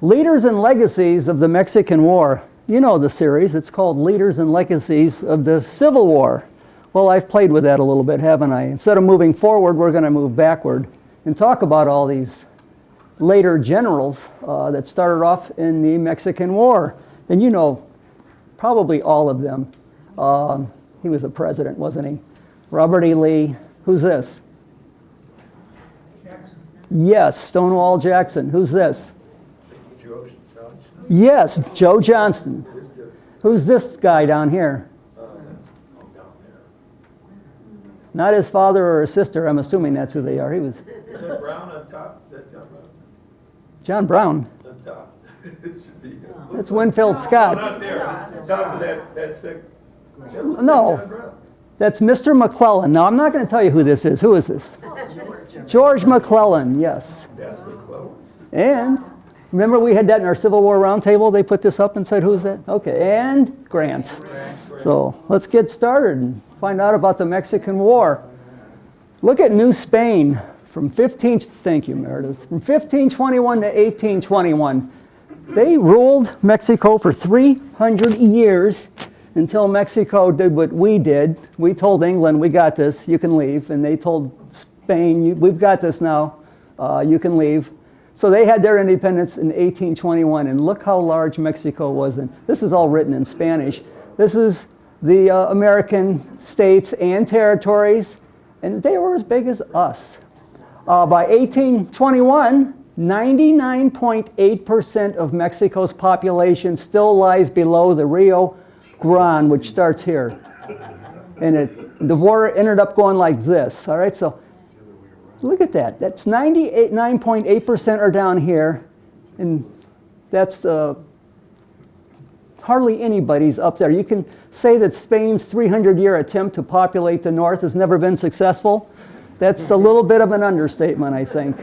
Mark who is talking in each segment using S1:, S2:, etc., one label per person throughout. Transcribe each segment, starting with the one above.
S1: Leaders and Legacies of the Mexican War. You know the series. It's called Leaders and Legacies of the Civil War. Well, I've played with that a little bit, haven't I? Instead of moving forward, we're going to move backward and talk about all these later generals that started off in the Mexican War. And you know probably all of them. He was a president, wasn't he? Robert E. Lee. Who's this?
S2: Jackson.
S1: Yes, Stonewall Jackson. Who's this?
S2: Joe Johnson.
S1: Yes, Joe Johnston. Who's this guy down here? Not his father or his sister. I'm assuming that's who they are. He was.
S2: Is that Brown on top? Is that
S1: John
S2: John Brown?
S1: Brown.
S2: On top. It should be.
S1: That's Winfield
S2: Oh,
S1: Scott.
S2: not there. Top of that's the. That looks
S1: No.
S2: like John Brown.
S1: That's Mr. McClellan. Now, I'm not going to tell you who this is. Who is this? George McClellan, yes.
S2: That's McClellan.
S1: And remember we had that in our Civil War roundtable? They put this up and said, who's that? Okay, and Grant. So let's get started and find out about the Mexican War. Look at New Spain from thank you, Meredith, from 1521 to 1821. They ruled Mexico for 300 years until Mexico did what we did. We told England, we got this, you can leave. And they told Spain, we've got this now, you can leave. So they had their independence in 1821, and look how large Mexico was then. This is all written in Spanish. This is the American states and territories, and they were as big as us. By 1821, 99.8% of Mexico's population still lies below the Rio Grande, which starts here. And the war ended up going like this, all right? So look at that. That's 9.8% are down here, and that's hardly anybody's up there. You can say that Spain's 300-year attempt to populate the north has never been successful. That's a little bit of an understatement, I think.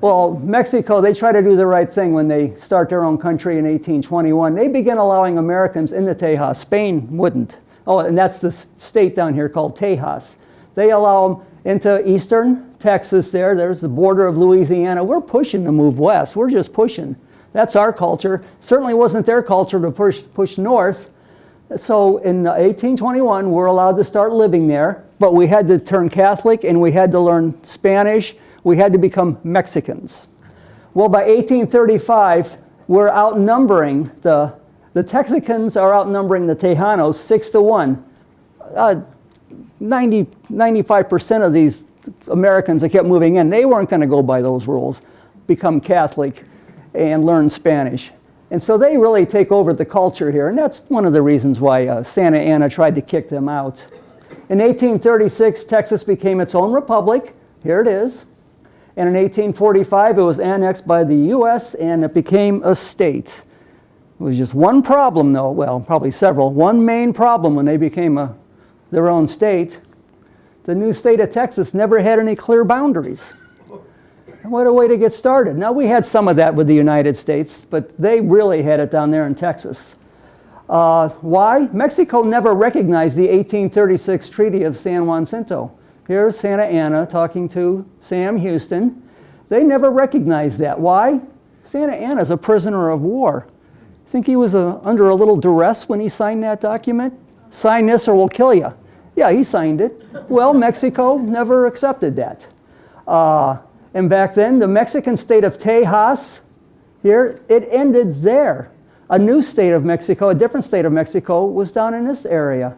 S1: Well, Mexico, they try to do the right thing when they start their own country in 1821. They begin allowing Americans into Tejas. Spain wouldn't. Oh, and that's the state down here called Tejas. They allow them into eastern Texas there. There's the border of Louisiana. We're pushing to move west. We're just pushing. That's our culture. Certainly wasn't their culture to push north. So in 1821, we're allowed to start living there, but we had to turn Catholic and we had to learn Spanish. We had to become Mexicans. Well, by 1835, we're outnumbering the Texicans are outnumbering the Tejanos 6-1. 95% of these Americans that kept moving in, they weren't going to go by those rules, become Catholic and learn Spanish. And so they really take over the culture here, and that's one of the reasons why Santa Anna tried to kick them out. In 1836, Texas became its own republic. Here it is. And in 1845, it was annexed by the U.S., and it became a state. It was just one problem, though, well, probably several. One main problem when they became their own state. The new state of Texas never had any clear boundaries. What a way to get started. Now, we had some of that with the United States, but they really had it down there in Texas. Why? Mexico never recognized the 1836 Treaty of San Jacinto. Here's Santa Anna talking to Sam Houston. They never recognized that. Why? Santa Anna's a prisoner of war. Think he was under a little duress when he signed that document? Sign this or we'll kill you. Yeah, he signed it. Well, Mexico never accepted that. And back then, the Mexican state of Tejas, here, it ended there. A new state of Mexico, a different state of Mexico, was down in this area.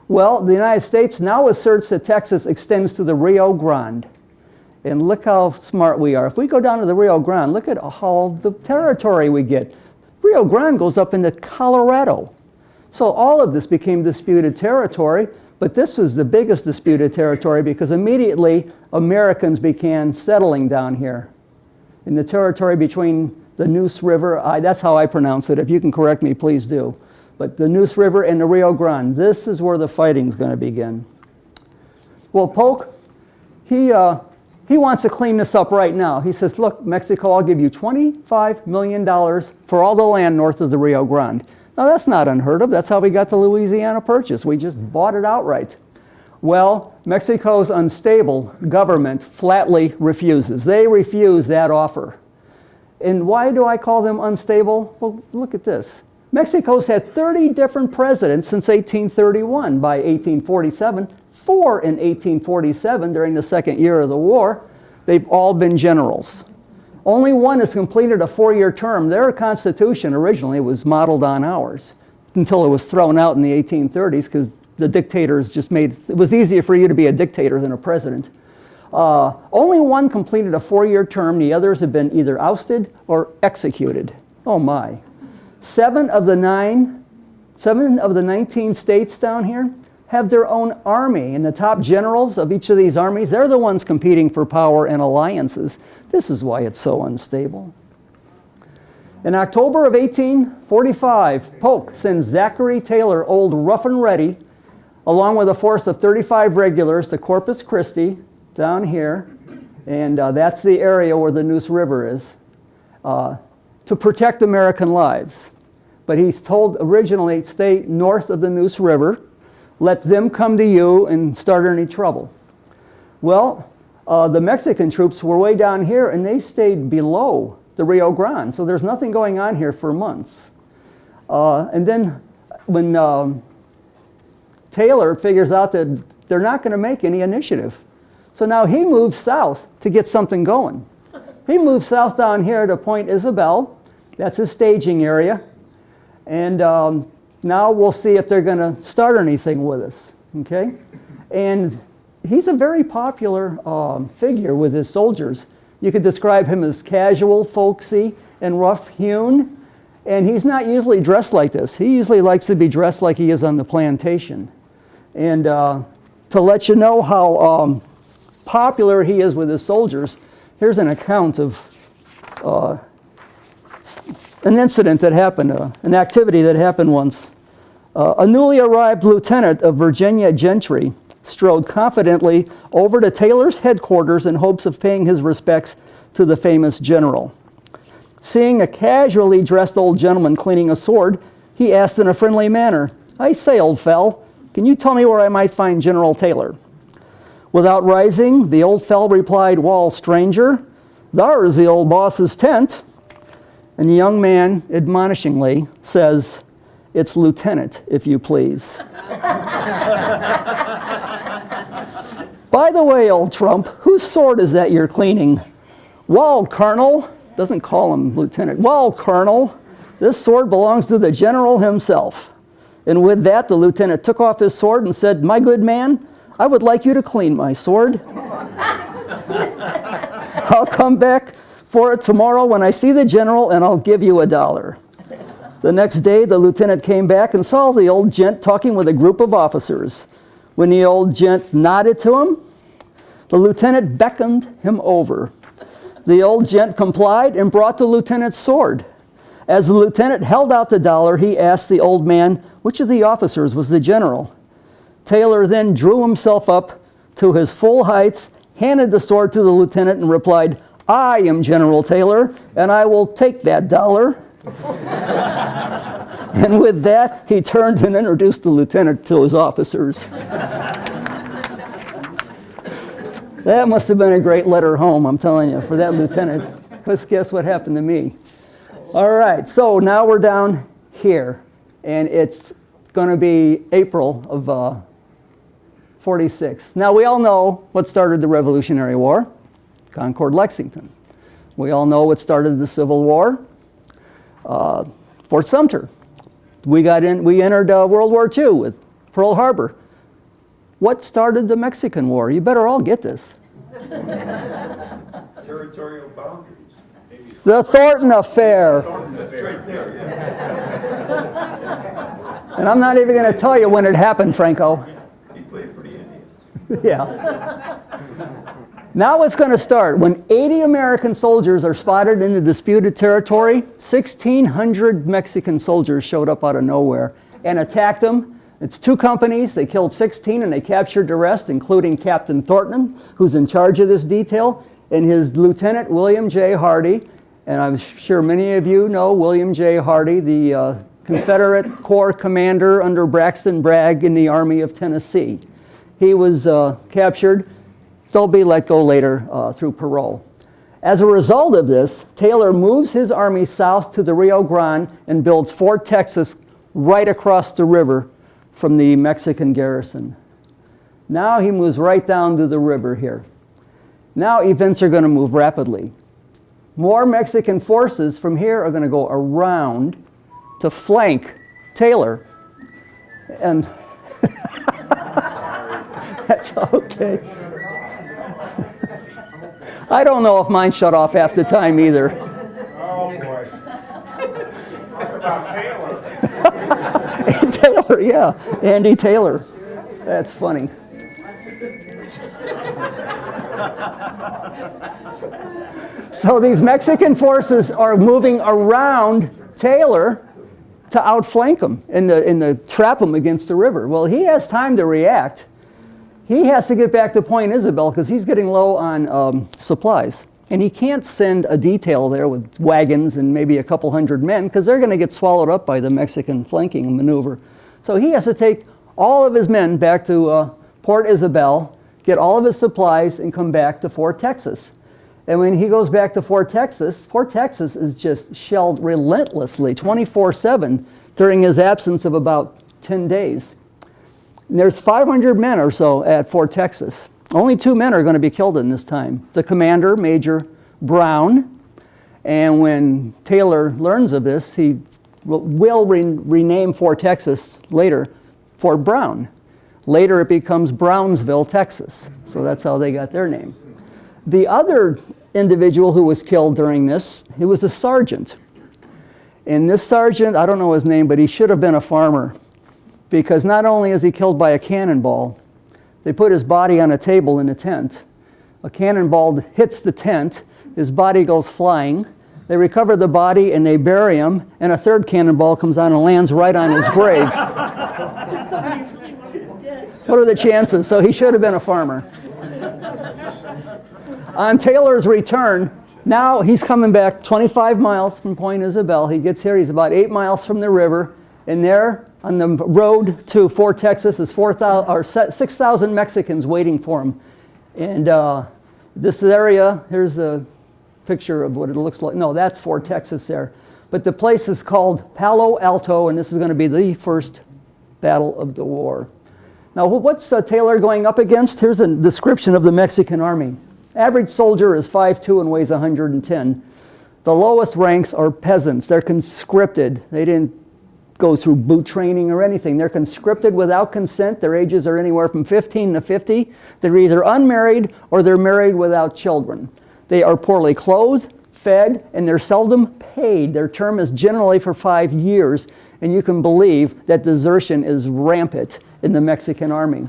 S1: Well, the United States now asserts that Texas extends to the Rio Grande. And look how smart we are. If we go down to the Rio Grande, look at all the territory we get. Rio Grande goes up into Colorado. So all of this became disputed territory, but this was the biggest disputed territory because immediately Americans began settling down here in the territory between the Neuse River. That's how I pronounce it. If you can correct me, please do. But the Neuse River and the Rio Grande, this is where the fighting's going to begin. Well, Polk, he wants to clean this up right now. He says, look, Mexico, I'll give you $25 million for all the land north of the Rio Grande. Now, that's not unheard of. That's how we got the Louisiana Purchase. We just bought it outright. Well, Mexico's unstable government flatly refuses. They refuse that offer. And why do I call them unstable? Well, look at this. Mexico's had 30 different presidents since 1831. By 1847, 4 in 1847 during the second year of the war. They've all been generals. Only one has completed a 4-year term. Their constitution originally was modeled on ours until it was thrown out in the 1830s because the dictators just made it was easier for you to be a dictator than a president. Only one completed a 4-year term. The others have been either ousted or executed. Oh my. 7 of the 19 states down here have their own army, and the top generals of each of these armies, they're the ones competing for power and alliances. This is why it's so unstable. In October of 1845, Polk sends Zachary Taylor, old Rough and Ready, along with a force of 35 regulars to Corpus Christi, down here, and that's the area where the Neuse River is, to protect American lives. But he's told originally, stay north of the Neuse River, let them come to you and start any trouble. Well, the Mexican troops were way down here and they stayed below the Rio Grande, so there's nothing going on here for months. And then when Taylor figures out that they're not going to make any initiative, so now he moves south to get something going. He moves south down here to Point Isabel. That's his staging area. And now we'll see if they're going to start anything with us. Okay? And he's a very popular figure with his soldiers. You could describe him as casual, folksy, and rough-hewn. And he's not usually dressed like this. He usually likes to be dressed like he is on the plantation. And to let you know how popular he is with his soldiers, here's an account of an incident that happened, an activity that happened once. A newly arrived lieutenant of Virginia gentry strode confidently over to Taylor's headquarters in hopes of paying his respects to the famous general. Seeing a casually dressed old gentleman cleaning a sword, he asked in a friendly manner, "I say, old fel, can you tell me where I might find General Taylor?" Without rising, the old fel replied, "Wall, stranger, thar is the old boss's tent." And the young man, admonishingly, says, "It's lieutenant, if you please." "By the way, old trump, whose sword is that you're cleaning?" "Wall, colonel," doesn't call him lieutenant, "Wall, colonel, this sword belongs to the general himself." And with that, the lieutenant took off his sword and said, "My good man, I would like you to clean my sword. I'll come back for it tomorrow when I see the general, and I'll give you $1. The next day, the lieutenant came back and saw the old gent talking with a group of officers. When the old gent nodded to him, the lieutenant beckoned him over. The old gent complied and brought the lieutenant's sword. As the lieutenant held out the $1, he asked the old man which of the officers was the general. Taylor then drew himself up to his full height, handed the sword to the lieutenant, and replied, "I am General Taylor, and I will take that $1. And with that, he turned and introduced the lieutenant to his officers. That must have been a great letter home, I'm telling you, for that lieutenant. Because guess what happened to me? All right, so now we're down here, and it's going to be April of 46. Now, we all know what started the Revolutionary War, Concord, Lexington. We all know what started the Civil War, Fort Sumter. We entered World War II with Pearl Harbor. What started the Mexican War? You better all get this.
S2: Territorial boundaries.
S1: The Thornton Affair.
S2: That's right there, yeah.
S1: And I'm not even going to tell you when it happened, Franco.
S2: He played for the Indians.
S1: Yeah. Now it's going to start. When 80 American soldiers are spotted in the disputed territory, 1,600 Mexican soldiers showed up out of nowhere and attacked them. It's 2 companies. They killed 16 and they captured the rest, including Captain Thornton, who's in charge of this detail, and his lieutenant, William J. Hardy. And I'm sure many of you know William J. Hardy, the Confederate Corps commander under Braxton, Bragg in the Army of Tennessee. He was captured. They'll be let go later through parole. As a result of this, Taylor moves his army south to the Rio Grande and builds Fort Texas right across the river from the Mexican garrison. Now he moves right down to the river here. Now events are going to move rapidly. More Mexican forces from here are going to go around to flank Taylor. And that's okay. I don't know if mine shut off half the time either.
S2: Oh, boy. Talk about Taylor.
S1: And Taylor, yeah. Andy Taylor. That's funny. So these Mexican forces are moving around Taylor to outflank him and to trap him against the river. Well, he has time to react. He has to get back to Point Isabel because he's getting low on supplies. And he can't send a detail there with wagons and maybe a couple hundred men because they're going to get swallowed up by the Mexican flanking maneuver. So he has to take all of his men back to Port Isabel, get all of his supplies, and come back to Fort Texas. And when he goes back to Fort Texas is just shelled relentlessly, 24/7, during his absence of about 10 days. And there's 500 men or so at Fort Texas. Only 2 men are going to be killed in this time. The commander, Major Brown, and when Taylor learns of this, he will rename Fort Texas later Fort Brown. Later it becomes Brownsville, Texas. So that's how they got their name. The other individual who was killed during this, he was a sergeant. And this sergeant, I don't know his name, but he should have been a farmer. Because not only is he killed by a cannonball, they put his body on a table in a tent. A cannonball hits the tent, his body goes flying. They recover the body and they bury him, and a third cannonball comes on and lands right on his grave. What are the chances? So he should have been a farmer. On Taylor's return, now he's coming back 25 miles from Point Isabel. He gets here, he's about 8 miles from the river, and there on the road to Fort Texas is 6,000 Mexicans waiting for him. And this area, here's a picture of what it looks like. No, that's Fort Texas there. But the place is called Palo Alto, and this is going to be the first battle of the war. Now, what's Taylor going up against? Here's a description of the Mexican army. Average soldier is 5'2" and weighs 110. The lowest ranks are peasants. They're conscripted. They didn't go through boot training or anything. They're conscripted without consent. Their ages are anywhere from 15 to 50. They're either unmarried or they're married without children. They are poorly clothed, fed, and they're seldom paid. Their term is generally for 5 years, and you can believe that desertion is rampant in the Mexican army.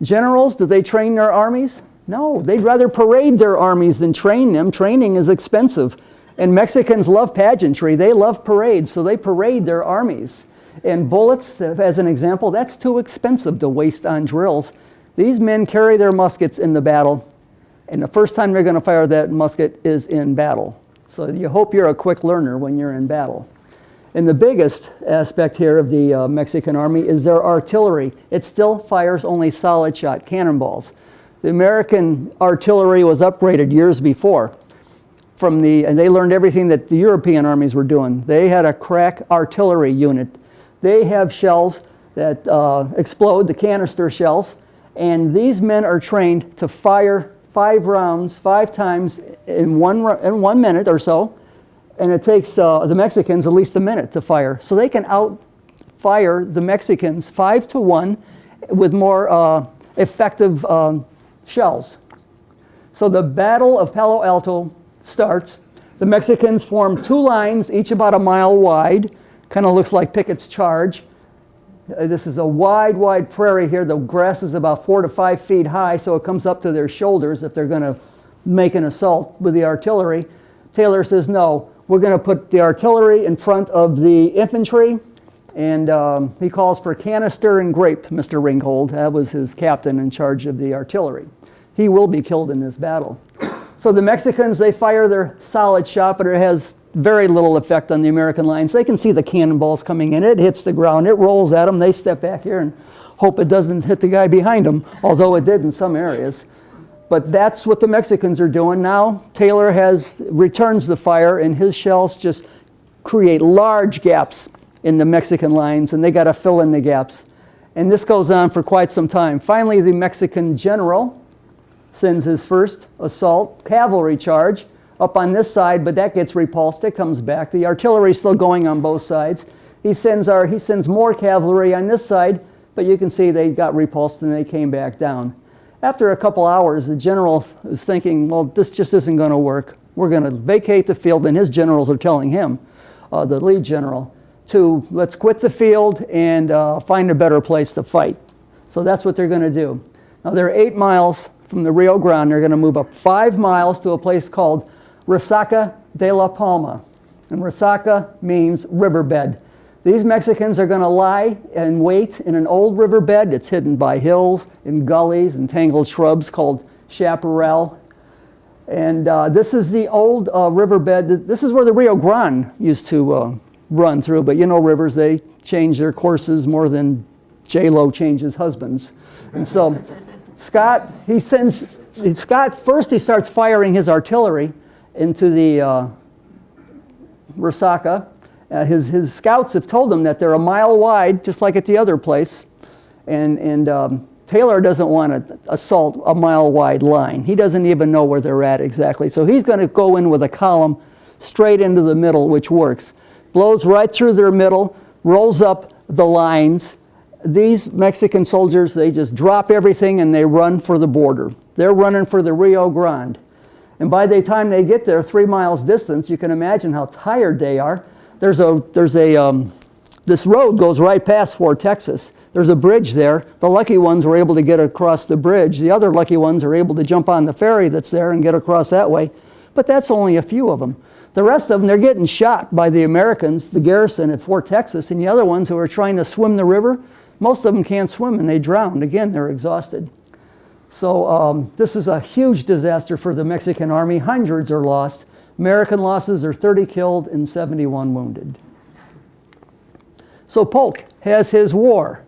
S1: Generals, do they train their armies? No, they'd rather parade their armies than train them. Training is expensive. And Mexicans love pageantry. They love parades, so they parade their armies. And bullets, as an example, that's too expensive to waste on drills. These men carry their muskets in the battle, and the first time they're going to fire that musket is in battle. So you hope you're a quick learner when you're in battle. And the biggest aspect here of the Mexican army is their artillery. It still fires only solid shot cannonballs. The American artillery was upgraded years before. And they learned everything that the European armies were doing. They had a crack artillery unit. They have shells that explode, the canister shells, and these men are trained to fire 5 rounds 5 times in 1 minute or so, and it takes the Mexicans at least a minute to fire. So they can outfire the Mexicans 5-1 with more effective shells. So the Battle of Palo Alto starts. The Mexicans form 2 lines, each about a mile wide. Kind of looks like Pickett's Charge. This is a wide prairie here. The grass is about 4 to 5 feet high, so it comes up to their shoulders if they're going to make an assault with the artillery. Taylor says, no, we're going to put the artillery in front of the infantry, and he calls for canister and grape, Mr. Ringgold. That was his captain in charge of the artillery. He will be killed in this battle. So the Mexicans, they fire their solid shot, but it has very little effect on the American lines. They can see the cannonballs coming in. It hits the ground. It rolls at them. They step back here and hope it doesn't hit the guy behind them, although it did in some areas. But that's what the Mexicans are doing now. Taylor returns the fire, and his shells just create large gaps in the Mexican lines, and they got to fill in the gaps. And this goes on for quite some time. Finally, the Mexican general sends his first assault cavalry charge up on this side, but that gets repulsed. It comes back. The artillery is still going on both sides. He sends more cavalry on this side, but you can see they got repulsed and they came back down. After a couple hours, the general is thinking, well, this just isn't going to work. We're going to vacate the field, and his generals are telling him, the lead general, to let's quit the field and find a better place to fight. So that's what they're going to do. Now they're 8 miles from the Rio Grande. They're going to move up 5 miles to a place called Resaca de la Palma. And Resaca means riverbed. These Mexicans are going to lie and wait in an old riverbed. It's hidden by hills and gullies and tangled shrubs called chaparral. And this is the old riverbed. This is where the Rio Grande used to run through. But you know rivers, they change their courses more than J-Lo changes husbands. And so Scott first he starts firing his artillery into the Resaca. His scouts have told him that they're a mile wide, just like at the other place. And Taylor doesn't want to assault a mile wide line. He doesn't even know where they're at exactly. So he's going to go in with a column straight into the middle, which works. Blows right through their middle, rolls up the lines. These Mexican soldiers, they just drop everything and they run for the border. They're running for the Rio Grande. And by the time they get there, 3 miles distance, you can imagine how tired they are. This road goes right past Fort Texas. There's a bridge there. The lucky ones were able to get across the bridge. The other lucky ones are able to jump on the ferry that's there and get across that way. But that's only a few of them. The rest of them, they're getting shot by the Americans, the garrison at Fort Texas, and the other ones who are trying to swim the river, most of them can't swim and they drown. Again, they're exhausted. So this is a huge disaster for the Mexican army. Hundreds are lost. American losses are 30 killed and 71 wounded. So Polk has his war.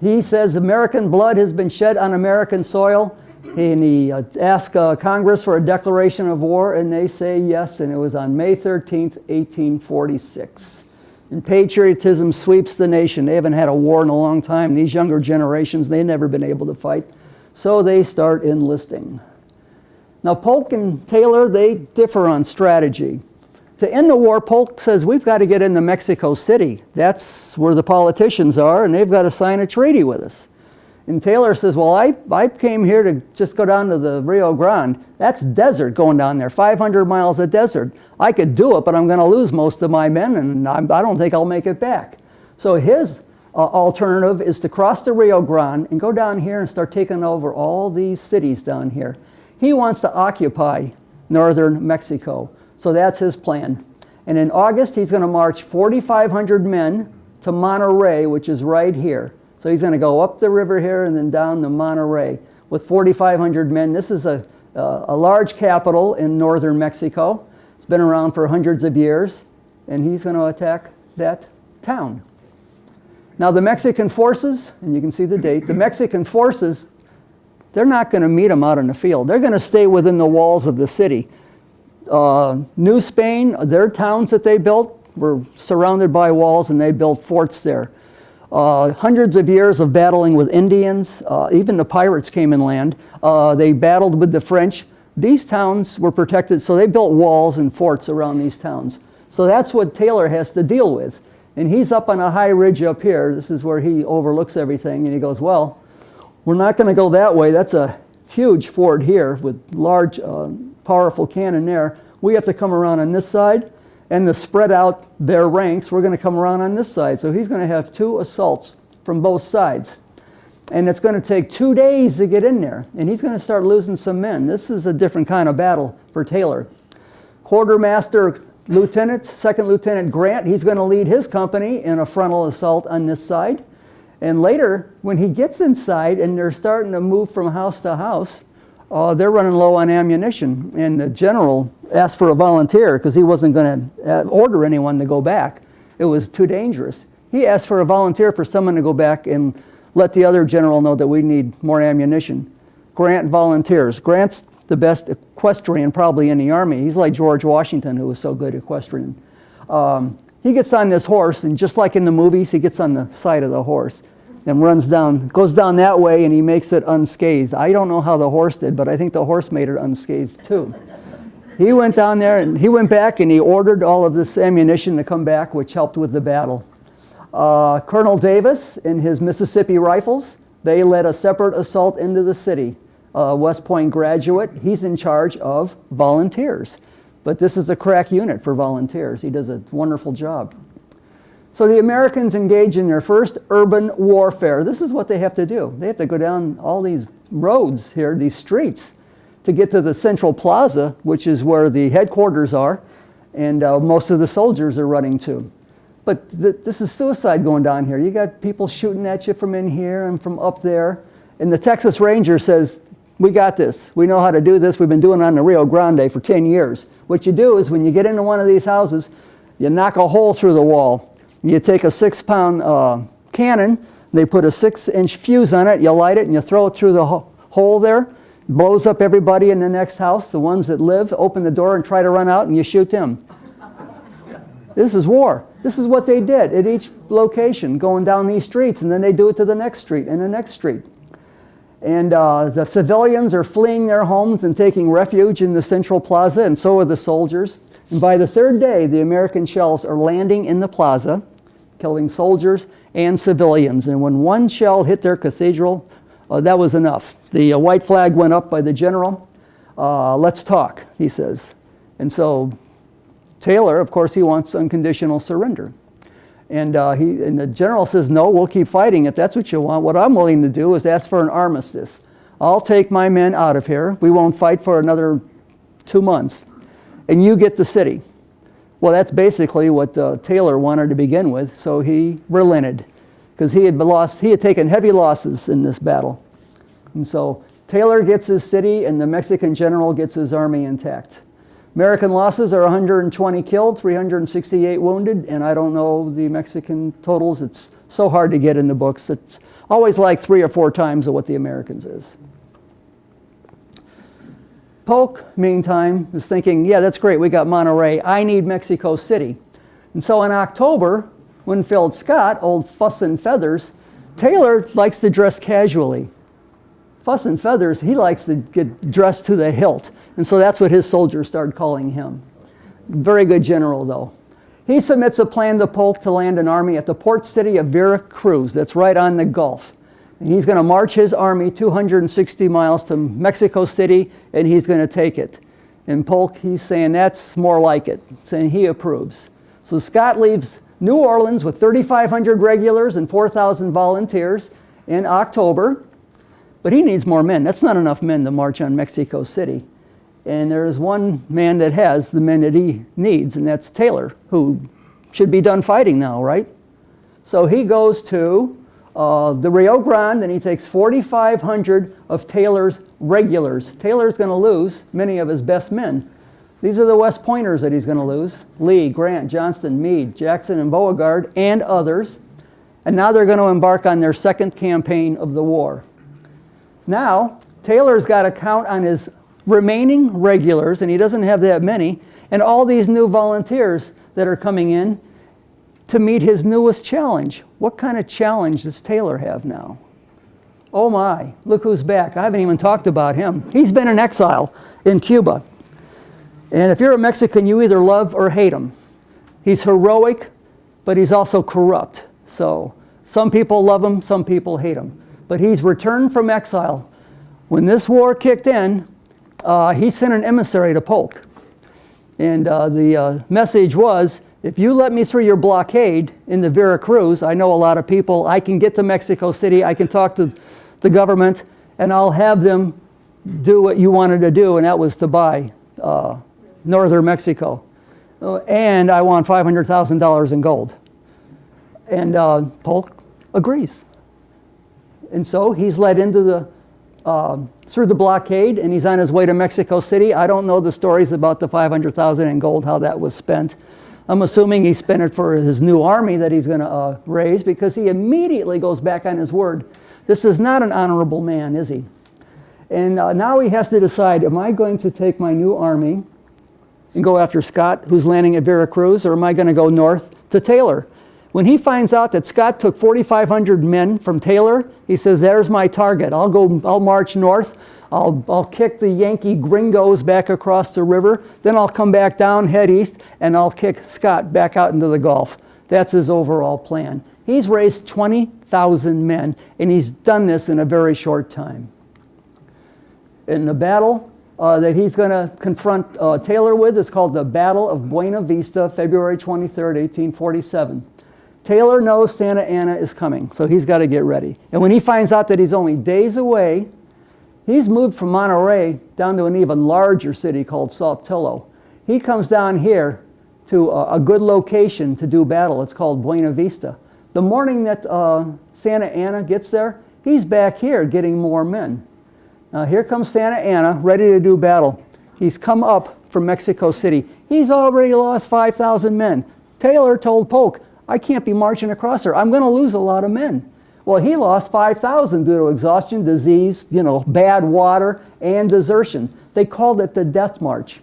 S1: He says American blood has been shed on American soil, and he asked Congress for a declaration of war, and they say yes, and it was on May 13th, 1846. And patriotism sweeps the nation. They haven't had a war in a long time. These younger generations, they've never been able to fight. So they start enlisting. Now, Polk and Taylor, they differ on strategy. To end the war, Polk says, we've got to get into Mexico City. That's where the politicians are, and they've got to sign a treaty with us. And Taylor says, well, I came here to just go down to the Rio Grande. That's desert going down there, 500 miles of desert. I could do it, but I'm going to lose most of my men, and I don't think I'll make it back. So his alternative is to cross the Rio Grande and go down here and start taking over all these cities down here. He wants to occupy northern Mexico. So that's his plan. And in August, he's going to march 4,500 men to Monterrey, which is right here. So he's going to go up the river here and then down to Monterrey with 4,500 men. This is a large capital in northern Mexico. It's been around for hundreds of years, and he's going to attack that town. Now the Mexican forces, and you can see the date, the Mexican forces, they're not going to meet him out in the field. They're going to stay within the walls of the city. New Spain, their towns that they built were surrounded by walls, and they built forts there. Hundreds of years of battling with Indians. Even the pirates came inland. They battled with the French. These towns were protected, so they built walls and forts around these towns. So that's what Taylor has to deal with. And he's up on a high ridge up here. This is where he overlooks everything, and he goes, well, we're not going to go that way. That's a huge fort here with large, powerful cannon there. We have to come around on this side, and to spread out their ranks, we're going to come around on this side. So he's going to have 2 assaults from both sides. And it's going to take 2 days to get in there, and he's going to start losing some men. This is a different kind of battle for Taylor. Quartermaster Lieutenant, Second Lieutenant Grant, he's going to lead his company in a frontal assault on this side. And later, when he gets inside and they're starting to move from house to house, they're running low on ammunition. And the general asked for a volunteer because he wasn't going to order anyone to go back. It was too dangerous. He asked for a volunteer for someone to go back and let the other general know that we need more ammunition. Grant volunteers. Grant's the best equestrian probably in the Army. He's like George Washington, who was so good equestrian. He gets on this horse, and just like in the movies, he gets on the side of the horse and runs down, goes down that way, and he makes it unscathed. I don't know how the horse did, but I think the horse made it unscathed too. He went down there, and he went back, and he ordered all of this ammunition to come back, which helped with the battle. Colonel Davis and his Mississippi Rifles, they led a separate assault into the city. West Point graduate, he's in charge of volunteers. But this is a crack unit for volunteers. He does a wonderful job. So the Americans engage in their first urban warfare. This is what they have to do. They have to go down all these roads here, these streets, to get to the central plaza, which is where the headquarters are, and most of the soldiers are running to. But this is suicide going down here. You got people shooting at you from in here and from up there. And the Texas Ranger says, we got this. We know how to do this. We've been doing it on the Rio Grande for 10 years. What you do is when you get into one of these houses, you knock a hole through the wall. You take a 6-pound cannon. They put a 6-inch fuse on it. You light it and you throw it through the hole there. Blows up everybody in the next house. The ones that live open the door and try to run out, and you shoot them. This is war. This is what they did at each location, going down these streets, and then they do it to the next street and the next street. And the civilians are fleeing their homes and taking refuge in the central plaza, and so are the soldiers. And by the third day, the American shells are landing in the plaza, killing soldiers and civilians. And when one shell hit their cathedral, that was enough. The white flag went up by the general. Let's talk, he says. And so Taylor, of course, he wants unconditional surrender. And the general says, no, we'll keep fighting if that's what you want. What I'm willing to do is ask for an armistice. I'll take my men out of here. We won't fight for another 2 months. And you get the city. Well, that's basically what Taylor wanted to begin with, so he relented because he had taken heavy losses in this battle. And so Taylor gets his city, and the Mexican general gets his army intact. American losses are 120 killed, 368 wounded, and I don't know the Mexican totals. It's so hard to get in the books. It's always like 3 or 4 times of what the Americans is. Polk, meantime, is thinking, yeah, that's great, we got Monterey. I need Mexico City. And so in October, Winfield Scott, old Fuss and Feathers, Taylor likes to dress casually. Fuss and Feathers, he likes to get dressed to the hilt. And so that's what his soldiers started calling him. Very good general, though. He submits a plan to Polk to land an army at the port city of Veracruz. That's right on the Gulf. And he's going to march his army 260 miles to Mexico City, and he's going to take it. And Polk, he's saying that's more like it, saying he approves. So Scott leaves New Orleans with 3,500 regulars and 4,000 volunteers in October. But he needs more men. That's not enough men to march on Mexico City. And there's one man that has the men that he needs, and that's Taylor, who should be done fighting now, right? So he goes to the Rio Grande, and he takes 4,500 of Taylor's regulars. Taylor's going to lose many of his best men. These are the West Pointers that he's going to lose. Lee, Grant, Johnston, Meade, Jackson, and Beauregard, and others. And now they're going to embark on their second campaign of the war. Now, Taylor's got to count on his remaining regulars, and he doesn't have that many, and all these new volunteers that are coming in to meet his newest challenge. What kind of challenge does Taylor have now? Oh my, look who's back. I haven't even talked about him. He's been in exile in Cuba. And if you're a Mexican, you either love or hate him. He's heroic, but he's also corrupt. So some people love him, some people hate him. But he's returned from exile. When this war kicked in, he sent an emissary to Polk. And the message was, if you let me through your blockade in the Veracruz, I know a lot of people, I can get to Mexico City, I can talk to the government, and I'll have them do what you wanted to do, and that was to buy northern Mexico. And I want $500,000 in gold. And Polk agrees. And so he's led into through the blockade, and he's on his way to Mexico City. I don't know the stories about the $500,000 in gold, how that was spent. I'm assuming he spent it for his new army that he's going to raise, because he immediately goes back on his word. This is not an honorable man, is he? And now he has to decide, am I going to take my new army and go after Scott, who's landing at Veracruz, or am I going to go north to Taylor? When he finds out that Scott took 4,500 men from Taylor, he says, there's my target. I'll march north. I'll kick the Yankee gringos back across the river. Then I'll come back down, head east, and I'll kick Scott back out into the Gulf. That's his overall plan. He's raised 20,000 men, and he's done this in a very short time. In the battle that he's going to confront Taylor with is called the Battle of Buena Vista, February 23rd, 1847. Taylor knows Santa Anna is coming, so he's got to get ready. And when he finds out that he's only days away, he's moved from Monterey down to an even larger city called Saltillo. He comes down here to a good location to do battle. It's called Buena Vista. The morning that Santa Anna gets there, he's back here getting more men. Now here comes Santa Anna, ready to do battle. He's come up from Mexico City. He's already lost 5,000 men. Taylor told Polk, I can't be marching across there. I'm going to lose a lot of men. Well, he lost 5,000 due to exhaustion, disease, bad water, and desertion. They called it the Death March.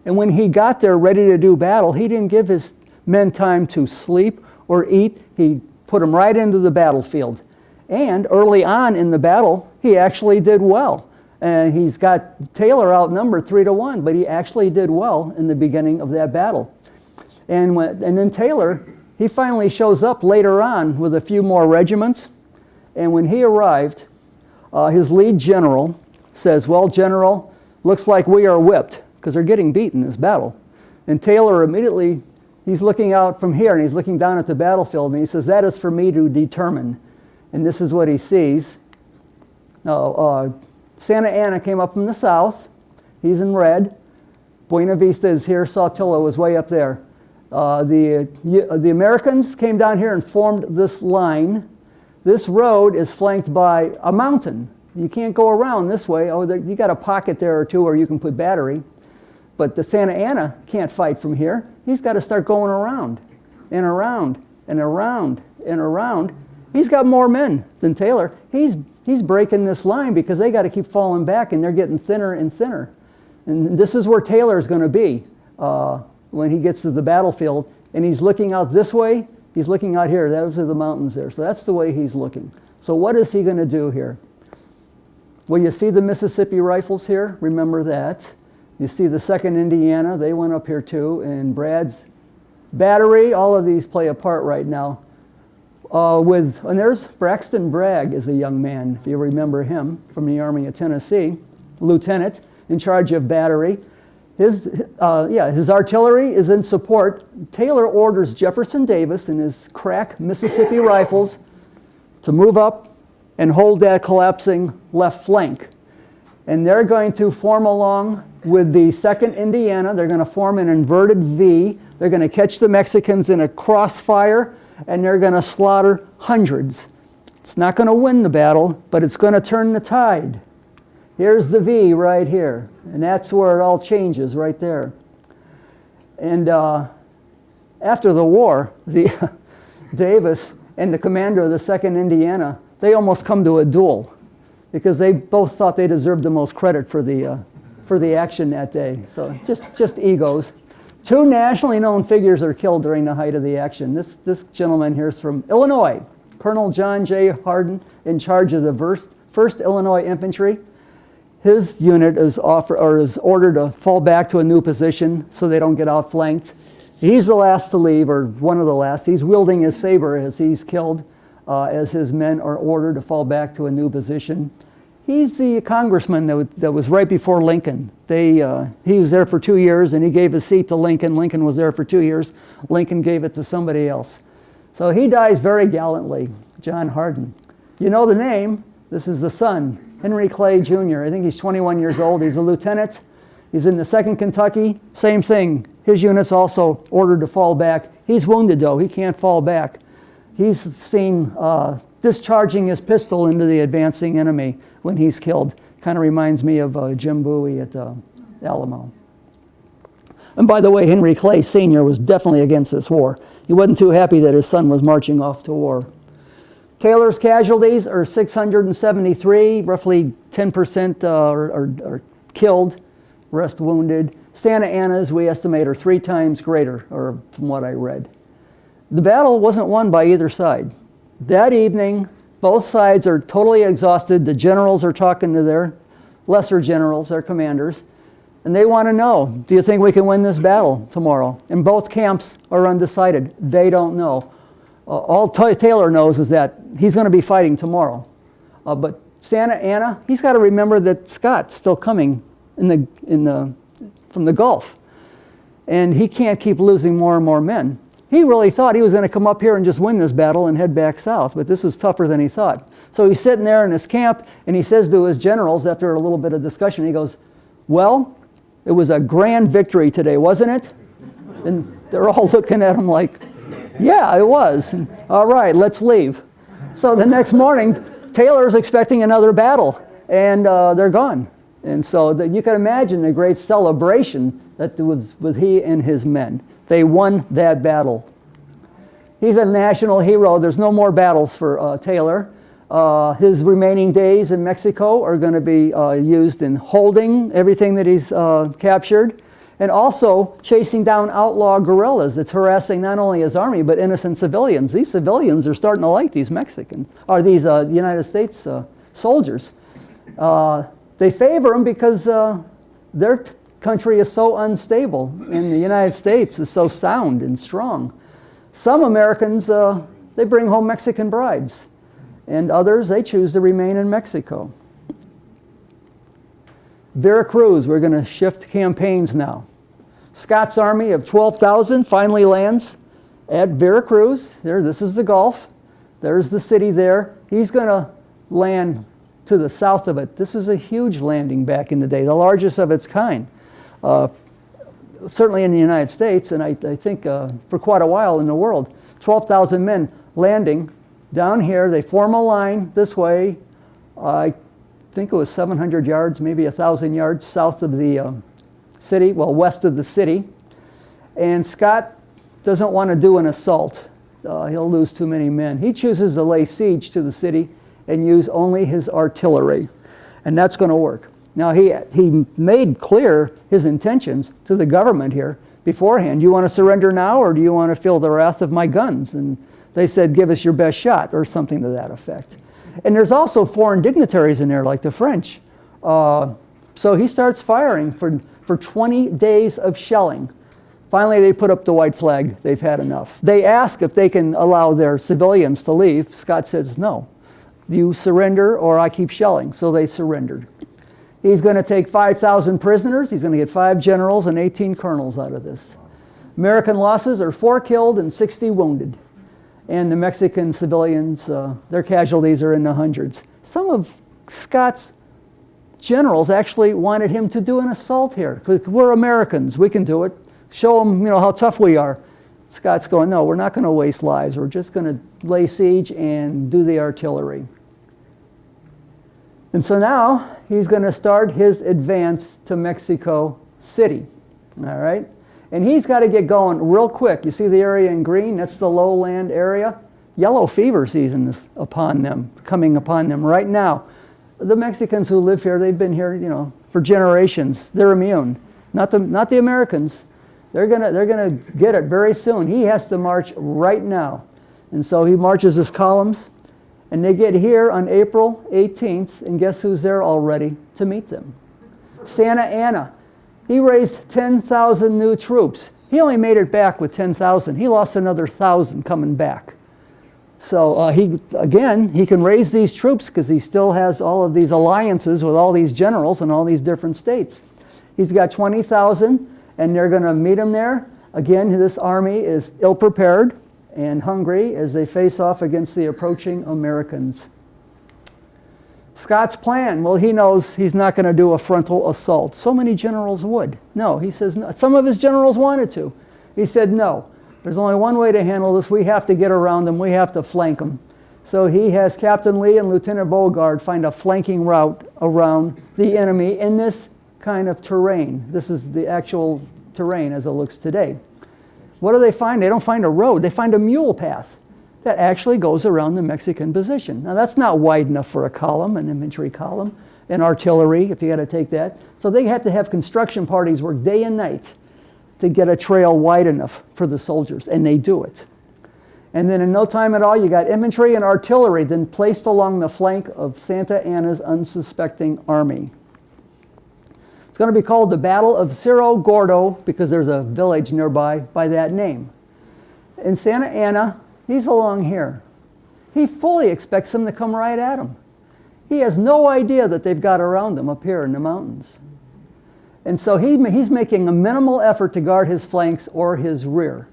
S1: And when he got there ready to do battle, he didn't give his men time to sleep or eat. He put them right into the battlefield. And early on in the battle, he actually did well. And he's got Taylor outnumbered 3-1, but he actually did well in the beginning of that battle. And then Taylor, he finally shows up later on with a few more regiments. And when he arrived, his lead general says, well, General, looks like we are whipped, because they're getting beat in this battle. And Taylor immediately, he's looking out from here, and he's looking down at the battlefield, and he says, that is for me to determine. And this is what he sees. Now, Santa Anna came up from the south. He's in red. Buena Vista is here. Saltillo is way up there. The Americans came down here and formed this line. This road is flanked by a mountain. You can't go around this way. Oh, you got a pocket there or two where you can put battery. But the Santa Anna can't fight from here. He's got to start going around and around and around and around. He's got more men than Taylor. He's breaking this line because they got to keep falling back, and they're getting thinner and thinner. And this is where Taylor is going to be when he gets to the battlefield. And he's looking out this way. He's looking out here. Those are the mountains there. So that's the way he's looking. So what is he going to do here? Well, you see the Mississippi Rifles here. Remember that. You see the 2nd Indiana. They went up here too. And Bragg's battery. All of these play a part right now. And there's Braxton Bragg is a young man, if you remember him, from the Army of Tennessee, lieutenant in charge of battery. His artillery is in support. Taylor orders Jefferson Davis and his crack Mississippi Rifles to move up and hold that collapsing left flank. And they're going to form along with the 2nd Indiana. They're going to form an inverted V. They're going to catch the Mexicans in a crossfire, and they're going to slaughter hundreds. It's not going to win the battle, but it's going to turn the tide. Here's the V right here, and that's where it all changes right there. And after the war, Davis and the commander of the 2nd Indiana, they almost come to a duel because they both thought they deserved the most credit for the action that day. So just egos. 2 nationally known figures are killed during the height of the action. This gentleman here is from Illinois, Colonel John J. Hardin, in charge of the 1st Illinois Infantry. His unit is ordered to fall back to a new position so they don't get outflanked. He's the last to leave, or one of the last. He's wielding his saber as he's killed, as his men are ordered to fall back to a new position. He's the congressman that was right before Lincoln. He was there for 2 years, and he gave his seat to Lincoln. Lincoln was there for 2 years. Lincoln gave it to somebody else. So he dies very gallantly, John Hardin. You know the name. This is the son, Henry Clay Jr. I think he's 21 years old. He's a lieutenant. He's in the 2nd Kentucky. Same thing. His unit's also ordered to fall back. He's wounded, though. He can't fall back. He's seen discharging his pistol into the advancing enemy when he's killed. Kind of reminds me of Jim Bowie at Alamo. And by the way, Henry Clay Sr. was definitely against this war. He wasn't too happy that his son was marching off to war. Taylor's casualties are 673, roughly 10% are killed, rest wounded. Santa Anna's, we estimate, are 3 times greater, or from what I read. The battle wasn't won by either side. That evening, both sides are totally exhausted. The generals are talking to their lesser generals, their commanders, and they want to know, do you think we can win this battle tomorrow? And both camps are undecided. They don't know. All Taylor knows is that he's going to be fighting tomorrow. But Santa Anna, he's got to remember that Scott's still coming from the Gulf. And he can't keep losing more and more men. He really thought he was going to come up here and just win this battle and head back south, but this was tougher than he thought. So he's sitting there in his camp, and he says to his generals, after a little bit of discussion, he goes, well, it was a grand victory today, wasn't it? And they're all looking at him like, yeah, it was. And, all right, let's leave. So the next morning, Taylor's expecting another battle, and they're gone. And so you can imagine the great celebration that was with he and his men. They won that battle. He's a national hero. There's no more battles for Taylor. His remaining days in Mexico are going to be used in holding everything that he's captured, and also chasing down outlaw guerrillas that's harassing not only his army but innocent civilians. These civilians are starting to like these United States soldiers. They favor them because their country is so unstable, and the United States is so sound and strong. Some Americans, they bring home Mexican brides, and others, they choose to remain in Mexico. Veracruz, we're going to shift campaigns now. Scott's army of 12,000 finally lands at Veracruz. There, this is the Gulf. There's the city there. He's going to land to the south of it. This is a huge landing back in the day, the largest of its kind. Certainly in the United States, and I think for quite a while in the world. 12,000 men landing down here. They form a line this way. I think it was 700 yards, maybe 1,000 yards south of the city, well, west of the city. And Scott doesn't want to do an assault. He'll lose too many men. He chooses to lay siege to the city and use only his artillery. And that's going to work. Now, he made clear his intentions to the government here beforehand. You want to surrender now, or do you want to feel the wrath of my guns? And they said, give us your best shot, or something to that effect. And there's also foreign dignitaries in there, like the French. So he starts firing for 20 days of shelling. Finally, they put up the white flag. They've had enough. They ask if they can allow their civilians to leave. Scott says, no. You surrender, or I keep shelling. So they surrendered. He's going to take 5,000 prisoners. He's going to get 5 generals and 18 colonels out of this. American losses are 4 killed and 60 wounded. And the Mexican civilians, their casualties are in the hundreds. Some of Scott's generals actually wanted him to do an assault here. Because we're Americans, we can do it. Show them, how tough we are. Scott's going, no, we're not going to waste lives. We're just going to lay siege and do the artillery. And so now he's going to start his advance to Mexico City, all right? And he's got to get going real quick. You see the area in green? That's the lowland area. Yellow fever season is coming upon them right now. The Mexicans who live here, they've been here, for generations. They're immune. Not the Americans. They're gonna get it very soon. He has to march right now. And so he marches his columns. And they get here on April 18th, and guess who's there already to meet them? Santa Anna. He raised 10,000 new troops. He only made it back with 10,000. He lost another 1,000 coming back. So he can raise these troops because he still has all of these alliances with all these generals in all these different states. He's got 20,000, and they're going to meet him there. Again, this army is ill-prepared and hungry as they face off against the approaching Americans. Scott's plan, well, he knows he's not going to do a frontal assault. So many generals would. No, he says, no. Some of his generals wanted to. He said, no, there's only one way to handle this. We have to get around them. We have to flank them. So he has Captain Lee and Lieutenant Beauregard find a flanking route around the enemy in this kind of terrain. This is the actual terrain as it looks today. What do they find? They don't find a road. They find a mule path. that actually goes around the Mexican position. Now that's not wide enough for a column, an infantry column, and artillery, if you got to take that. So they had to have construction parties work day and night to get a trail wide enough for the soldiers, and they do it. And then in no time at all, you got infantry and artillery then placed along the flank of Santa Anna's unsuspecting army. It's going to be called the Battle of Cerro Gordo because there's a village nearby by that name. And Santa Anna, he's along here. He fully expects them to come right at him. He has no idea that they've got around him up here in the mountains. And so he's making a minimal effort to guard his flanks or his rear.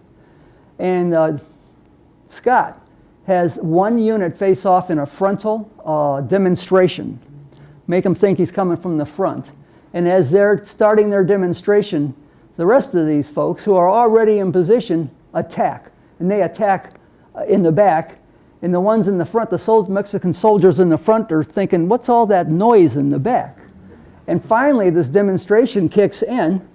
S1: And Scott has one unit face off in a frontal demonstration. Make him think he's coming from the front. And as they're starting their demonstration, the rest of these folks who are already in position attack. And they attack in the back. And the ones in the front, the Mexican soldiers in the front are thinking, what's all that noise in the back? And finally, this demonstration kicks in.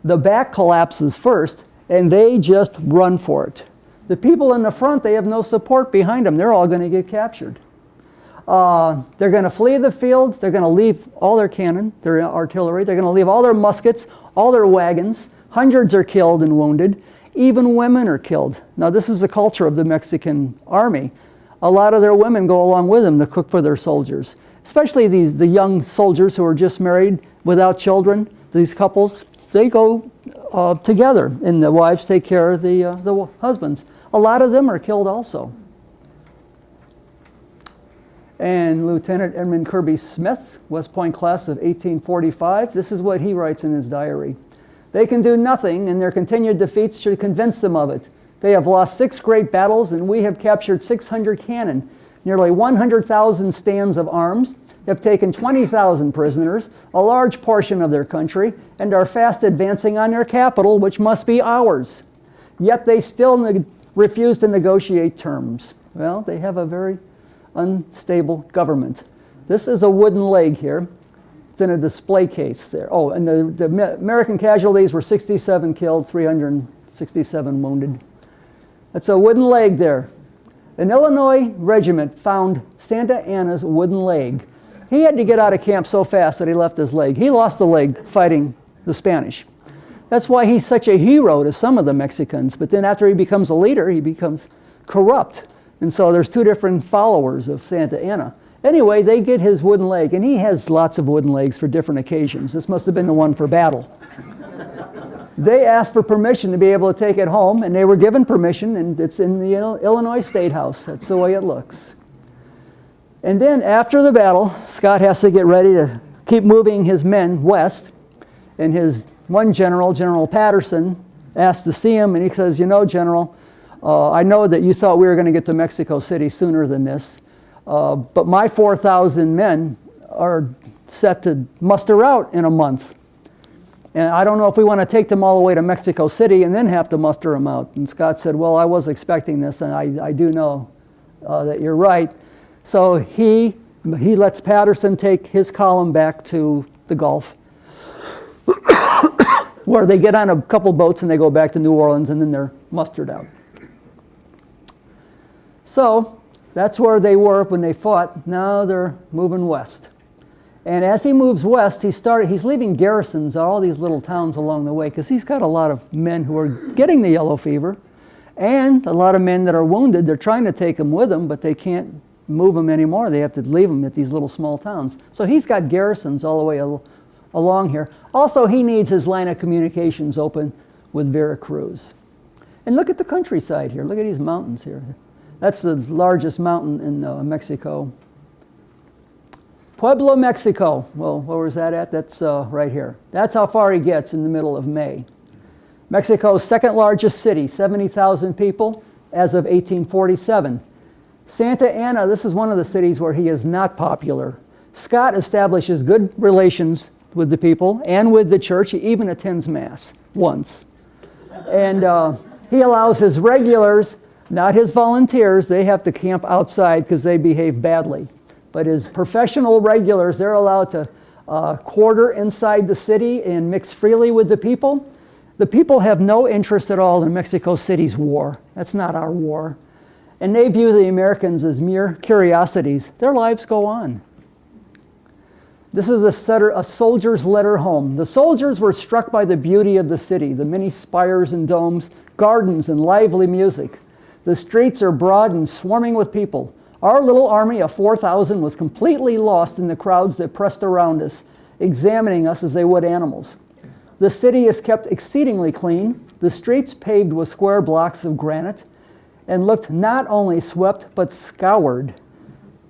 S1: The back collapses first, and they just run for it. The people in the front, they have no support behind them. They're all going to get captured. They're going to flee the field. They're going to leave all their cannon, their artillery. They're going to leave all their muskets, all their wagons. Hundreds are killed and wounded. Even women are killed. Now, this is the culture of the Mexican army. A lot of their women go along with them to cook for their soldiers, especially the young soldiers who are just married without children. These couples, they go together, and the wives take care of the husbands. A lot of them are killed also. And Lieutenant Edmund Kirby Smith, West Point class of 1845, this is what he writes in his diary. They can do nothing, and their continued defeats should convince them of it. They have lost 6 great battles, and we have captured 600 cannon, nearly 100,000 stands of arms, have taken 20,000 prisoners, a large portion of their country, and are fast advancing on their capital, which must be ours. Yet they still refuse to negotiate terms. Well, they have a very unstable government. This is a wooden leg here. It's in a display case there. Oh, and the American casualties were 67 killed, 367 wounded. That's a wooden leg there. An Illinois regiment found Santa Anna's wooden leg. He had to get out of camp so fast that he left his leg. He lost the leg fighting the Spanish. That's why he's such a hero to some of the Mexicans. But then after he becomes a leader, he becomes corrupt. And so there's 2 different followers of Santa Anna. Anyway, they get his wooden leg, and he has lots of wooden legs for different occasions. This must have been the one for battle. They asked for permission to be able to take it home, and they were given permission, and it's in the Illinois State House. That's the way it looks. And then after the battle, Scott has to get ready to keep moving his men west, and his one general, General Patterson, asked to see him, and he says, you know, General, I know that you thought we were going to get to Mexico City sooner than this, but my 4,000 men are set to muster out in a month. And I don't know if we want to take them all the way to Mexico City and then have to muster them out. And Scott said, well, I was expecting this, and I do know that you're right. So he lets Patterson take his column back to the Gulf, where they get on a couple boats and they go back to New Orleans, and then they're mustered out. So that's where they were when they fought. Now they're moving west. And as he moves west, he's leaving garrisons at all these little towns along the way because he's got a lot of men who are getting the yellow fever and a lot of men that are wounded. They're trying to take them with them, but they can't move them anymore. They have to leave them at these little small towns. So he's got garrisons all the way along here. Also, he needs his line of communications open with Veracruz. And look at the countryside here. Look at these mountains here. That's the largest mountain in Mexico. Pueblo, Mexico. Well, where was that at? That's right here. That's how far he gets in the middle of May. Mexico's second largest city, 70,000 people as of 1847. Santa Anna, this is one of the cities where he is not popular. Scott establishes good relations with the people and with the church. He even attends Mass once. And he allows his regulars, not his volunteers, they have to camp outside because they behave badly. But his professional regulars, they're allowed to quarter inside the city and mix freely with the people. The people have no interest at all in Mexico City's war. That's not our war. And they view the Americans as mere curiosities. Their lives go on. This is a soldier's letter home. The soldiers were struck by the beauty of the city, the many spires and domes, gardens and lively music. The streets are broad and swarming with people. Our little army of 4,000 was completely lost in the crowds that pressed around us, examining us as they would animals. The city is kept exceedingly clean, the streets paved with square blocks of granite, and looked not only swept but scoured.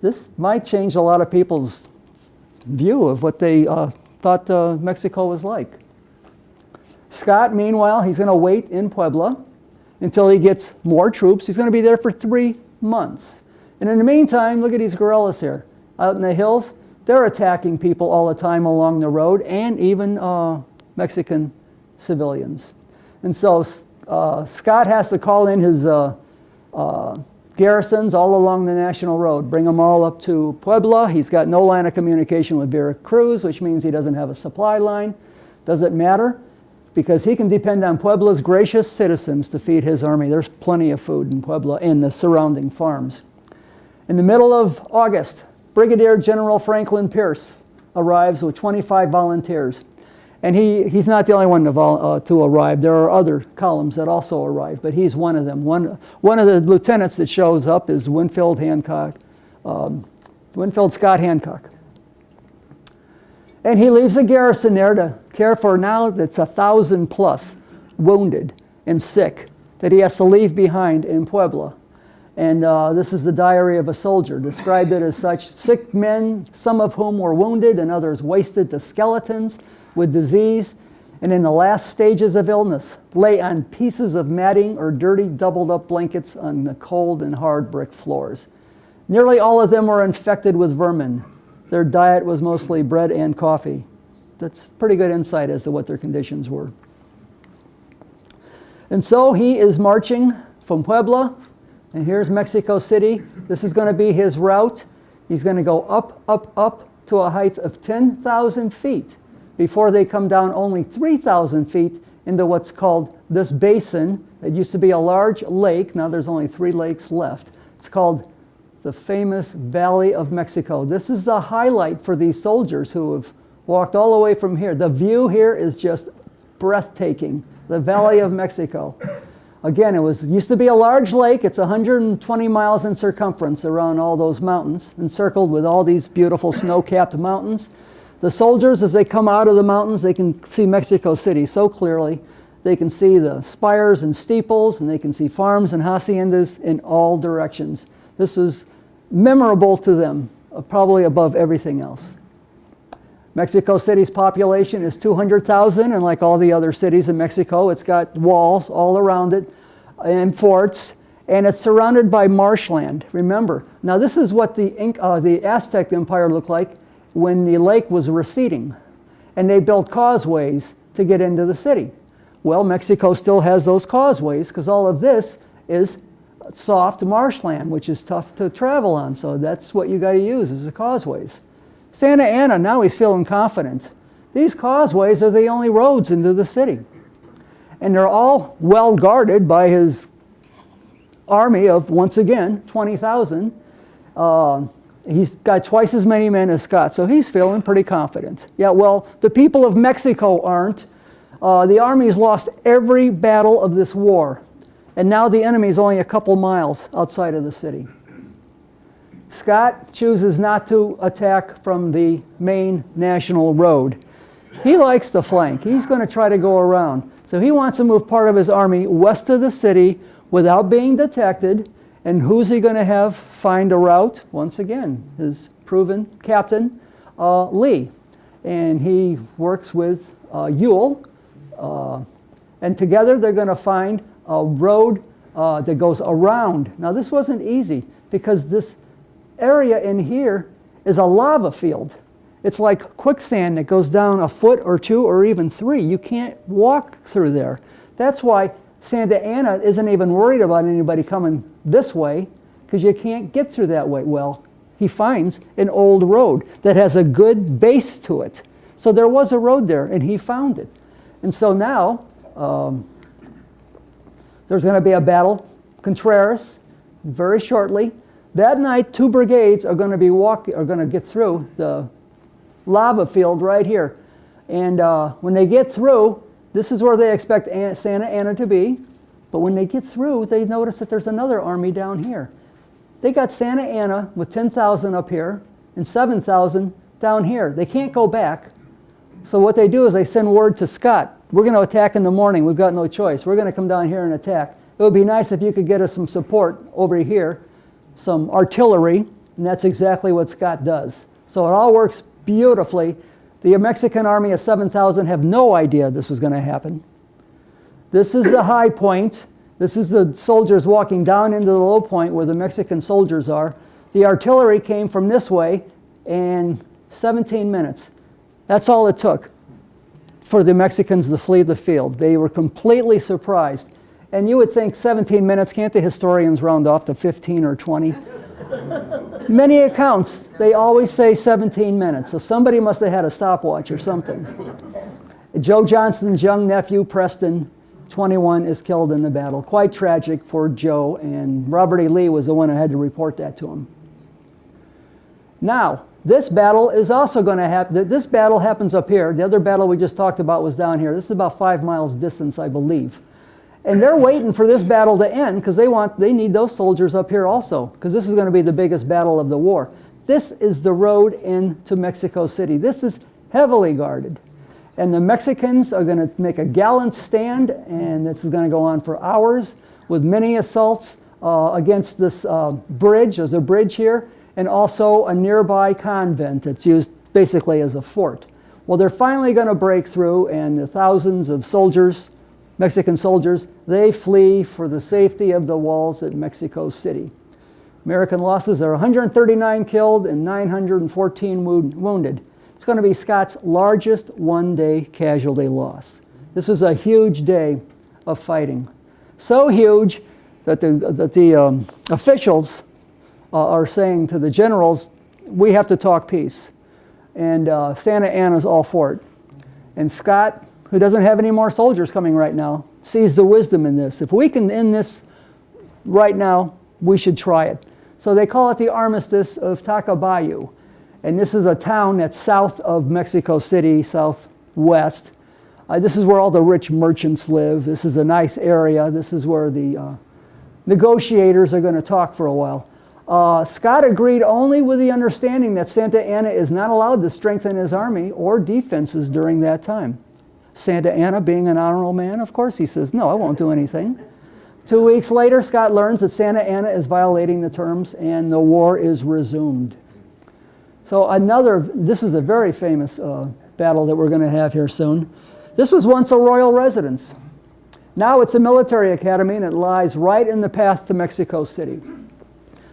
S1: This might change a lot of people's view of what they thought Mexico was like. Scott, meanwhile, he's going to wait in Puebla until he gets more troops. He's going to be there for 3 months. And in the meantime, look at these guerrillas here. Out in the hills, they're attacking people all the time along the road, and even Mexican civilians. And so Scott has to call in his garrisons all along the national road, bring them all up to Puebla. He's got no line of communication with Veracruz, which means he doesn't have a supply line. Doesn't matter, because he can depend on Puebla's gracious citizens to feed his army. There's plenty of food in Puebla and the surrounding farms. In the middle of August, Brigadier General Franklin Pierce arrives with 25 volunteers. And he's not the only one to arrive. There are other columns that also arrive, but he's one of them. One of the lieutenants that shows up is Winfield Scott Hancock. And he leaves a garrison there to care for, now that's 1,000 plus wounded and sick that he has to leave behind in Puebla. And this is the diary of a soldier, described it as such: sick men, some of whom were wounded and others wasted to skeletons with disease, and in the last stages of illness, lay on pieces of matting or dirty doubled up blankets on the cold and hard brick floors. Nearly all of them were infected with vermin. Their diet was mostly bread and coffee. That's pretty good insight as to what their conditions were. And so he is marching from Puebla, and here's Mexico City. This is going to be his route. He's going to go up, up, up to a height of 10,000 feet before they come down only 3,000 feet into what's called this basin. It used to be a large lake. Now there's only 3 lakes left. It's called the famous Valley of Mexico. This is the highlight for these soldiers who have walked all the way from here. The view here is just breathtaking. The Valley of Mexico. Again, it used to be a large lake. It's 120 miles in circumference around all those mountains, encircled with all these beautiful snow-capped mountains. The soldiers, as they come out of the mountains, they can see Mexico City so clearly. They can see the spires and steeples, and they can see farms and haciendas in all directions. This is memorable to them, probably above everything else. Mexico City's population is 200,000, and like all the other cities in Mexico, it's got walls all around it and forts, and it's surrounded by marshland. Remember, now this is what the Aztec Empire looked like when the lake was receding, and they built causeways to get into the city. Well, Mexico still has those causeways because all of this is soft marshland, which is tough to travel on, so that's what you got to use is the causeways. Santa Anna, now he's feeling confident. These causeways are the only roads into the city. And they're all well guarded by his army of, once again, 20,000. He's got twice as many men as Scott, so he's feeling pretty confident. Yeah, well, the people of Mexico aren't. The army's lost every battle of this war. And now the enemy's only a couple miles outside of the city. Scott chooses not to attack from the main national road. He likes to flank. He's going to try to go around. So he wants to move part of his army west of the city without being detected. And who's he going to have find a route? Once again, his proven captain, Lee. And he works with Ewell. And together they're going to find a road that goes around. Now this wasn't easy because this area in here is a lava field. It's like quicksand that goes down a foot or 2 or even 3. You can't walk through there. That's why Santa Anna isn't even worried about anybody coming this way because you can't get through that way. Well, he finds an old road that has a good base to it. So there was a road there and he found it. And so now there's going to be a battle. Contreras very shortly. That night, 2 brigades are going to get through the lava field right here. And when they get through, this is where they expect Santa Anna to be. But when they get through, they notice that there's another army down here. They got Santa Anna with 10,000 up here and 7,000 down here. They can't go back. So what they do is they send word to Scott. We're going to attack in the morning. We've got no choice. We're going to come down here and attack. It would be nice if you could get us some support over here, some artillery, and that's exactly what Scott does. So it all works beautifully. The Mexican army of 7,000 have no idea this was going to happen. This is the high point. This is the soldiers walking down into the low point where the Mexican soldiers are. The artillery came from this way in 17 minutes. That's all it took for the Mexicans to flee the field. They were completely surprised. And you would think 17 minutes, can't the historians round off to 15 or 20? Many accounts, they always say 17 minutes. So somebody must have had a stopwatch or something. Joe Johnston's young nephew, Preston, 21, is killed in the battle. Quite tragic for Joe, and Robert E. Lee was the one who had to report that to him. Now, this battle is also going to happen. This battle happens up here. The other battle we just talked about was down here. This is about 5 miles distance, I believe. And they're waiting for this battle to end because they need those soldiers up here also, because this is going to be the biggest battle of the war. This is the road into Mexico City. This is heavily guarded. And the Mexicans are going to make a gallant stand, and this is going to go on for hours with many assaults against this bridge. There's a bridge here, and also a nearby convent that's used basically as a fort. Well, they're finally going to break through, and the thousands of soldiers, Mexican soldiers, they flee for the safety of the walls at Mexico City. American losses are 139 killed and 914 wounded. It's going to be Scott's largest one-day casualty loss. This was a huge day of fighting. So huge that the officials are saying to the generals, we have to talk peace. And Santa Anna's all for it. And Scott, who doesn't have any more soldiers coming right now, sees the wisdom in this. If we can end this right now, we should try it. So they call it the Armistice of Tacubaya. And this is a town that's south of Mexico City, southwest. This is where all the rich merchants live. This is a nice area. This is where the negotiators are going to talk for a while. Scott agreed only with the understanding that Santa Anna is not allowed to strengthen his army or defenses during that time. Santa Anna, being an honorable man, of course, he says, no, I won't do anything. 2 weeks later, Scott learns that Santa Anna is violating the terms, and the war is resumed. So this is a very famous battle that we're going to have here soon. This was once a royal residence. Now it's a military academy, and it lies right in the path to Mexico City.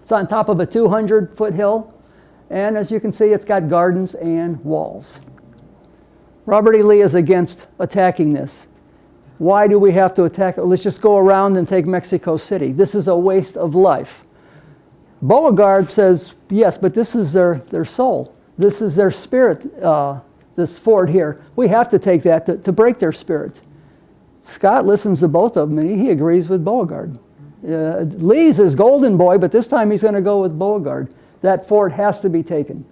S1: It's on top of a 200-foot hill, and as you can see, it's got gardens and walls. Robert E. Lee is against attacking this. Why do we have to attack it? Let's just go around and take Mexico City. This is a waste of life. Beauregard says, yes, but this is their soul. This is their spirit, this fort here. We have to take that to break their spirit. Scott listens to both of them, and he agrees with Beauregard. Lee's his golden boy, but this time he's going to go with Beauregard. That fort has to be taken.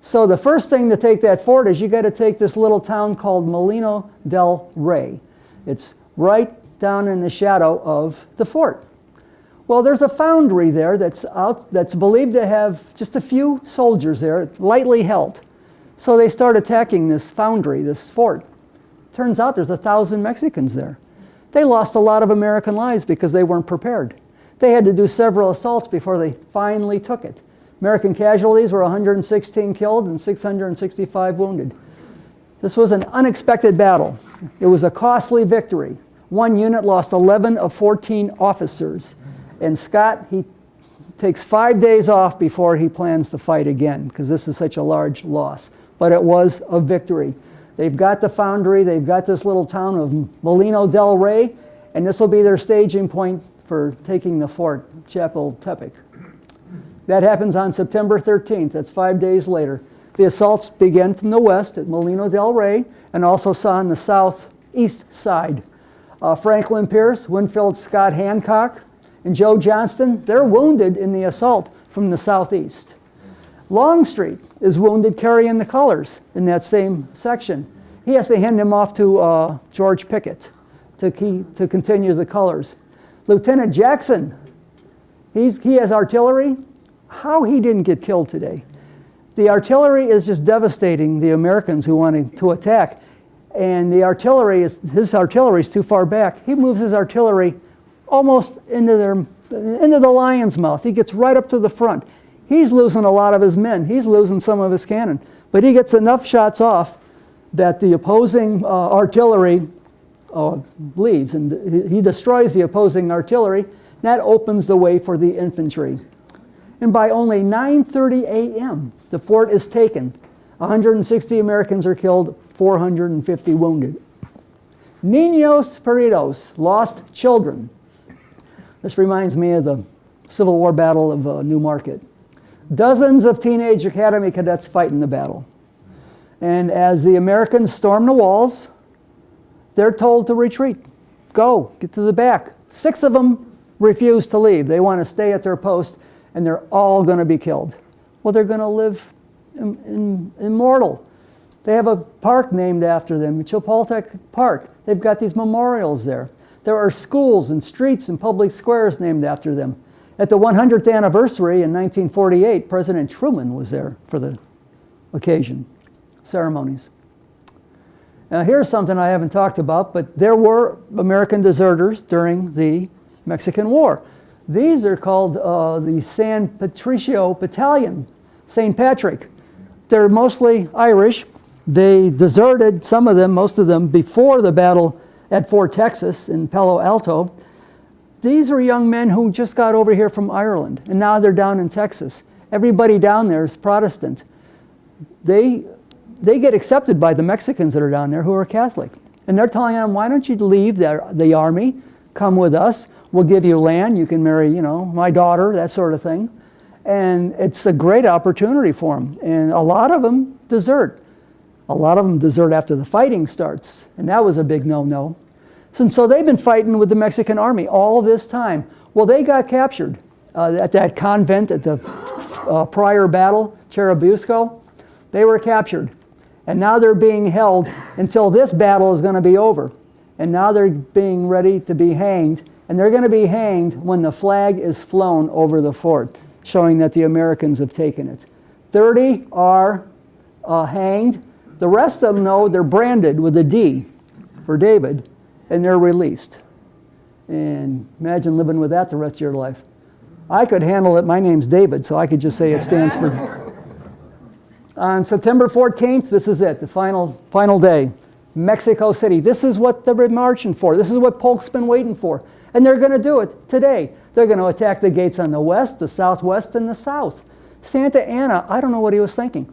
S1: So the first thing to take that fort is you got to take this little town called Molino del Rey. It's right down in the shadow of the fort. Well, there's a foundry there that's believed to have just a few soldiers there, lightly held. So they start attacking this foundry, this fort. Turns out there's 1,000 Mexicans there. They lost a lot of American lives because they weren't prepared. They had to do several assaults before they finally took it. American casualties were 116 killed and 665 wounded. This was an unexpected battle. It was a costly victory. One unit lost 11 of 14 officers. And Scott, he takes 5 days off before he plans to fight again, because this is such a large loss. But it was a victory. They've got the foundry, they've got this little town of Molino del Rey, and this will be their staging point for taking the fort, Chapultepec. That happens on September 13th. That's 5 days later. The assaults begin from the west at Molino del Rey, and also on the southeast side. Franklin Pierce, Winfield Scott Hancock, and Joe Johnston, they're wounded in the assault from the southeast. Longstreet is wounded carrying the colors in that same section. He has to hand them off to George Pickett to continue the colors. Lieutenant Jackson, he has artillery. How he didn't get killed today. The artillery is just devastating the Americans who wanted to attack. And his artillery is too far back. He moves his artillery almost into the lion's mouth. He gets right up to the front. He's losing a lot of his men. He's losing some of his cannon. But he gets enough shots off that the opposing artillery leaves. And he destroys the opposing artillery. That opens the way for the infantry. And by only 9:30 a.m., the fort is taken. 160 Americans are killed, 450 wounded. Niños perdidos, lost children. This reminds me of the Civil War Battle of New Market. Dozens of teenage academy cadets fight in the battle. And as the Americans storm the walls, they're told to retreat. Go, get to the back. 6 of them refuse to leave. They want to stay at their post, and they're all going to be killed. Well, they're going to live immortal. They have a park named after them, Chapultepec Park. They've got these memorials there. There are schools and streets and public squares named after them. At the 100th anniversary in 1948, President Truman was there for the occasion, ceremonies. Now here's something I haven't talked about, but there were American deserters during the Mexican War. These are called the San Patricio Battalion, St. Patrick. They're mostly Irish. They deserted, some of them, most of them, before the battle at Fort Texas in Palo Alto. These are young men who just got over here from Ireland, and now they're down in Texas. Everybody down there is Protestant. They get accepted by the Mexicans that are down there who are Catholic. And they're telling them, why don't you leave the army, come with us, we'll give you land, you can marry, my daughter, that sort of thing. And it's a great opportunity for them. And a lot of them desert. A lot of them desert after the fighting starts. And that was a big no-no. So they've been fighting with the Mexican army all this time. Well, they got captured at that convent at the prior battle, Churubusco. They were captured. And now they're being held until this battle is going to be over. And now they're being ready to be hanged. And they're going to be hanged when the flag is flown over the fort, showing that the Americans have taken it. 30 are hanged. The rest of them, though, they're branded with a D for David, and they're released. And imagine living with that the rest of your life. I could handle it. My name's David, so I could just say it stands for... On September 14th, this is it, the final day. Mexico City. This is what they've been marching for. This is what Polk's been waiting for. And they're going to do it today. They're going to attack the gates on the west, the southwest, and the south. Santa Anna, I don't know what he was thinking.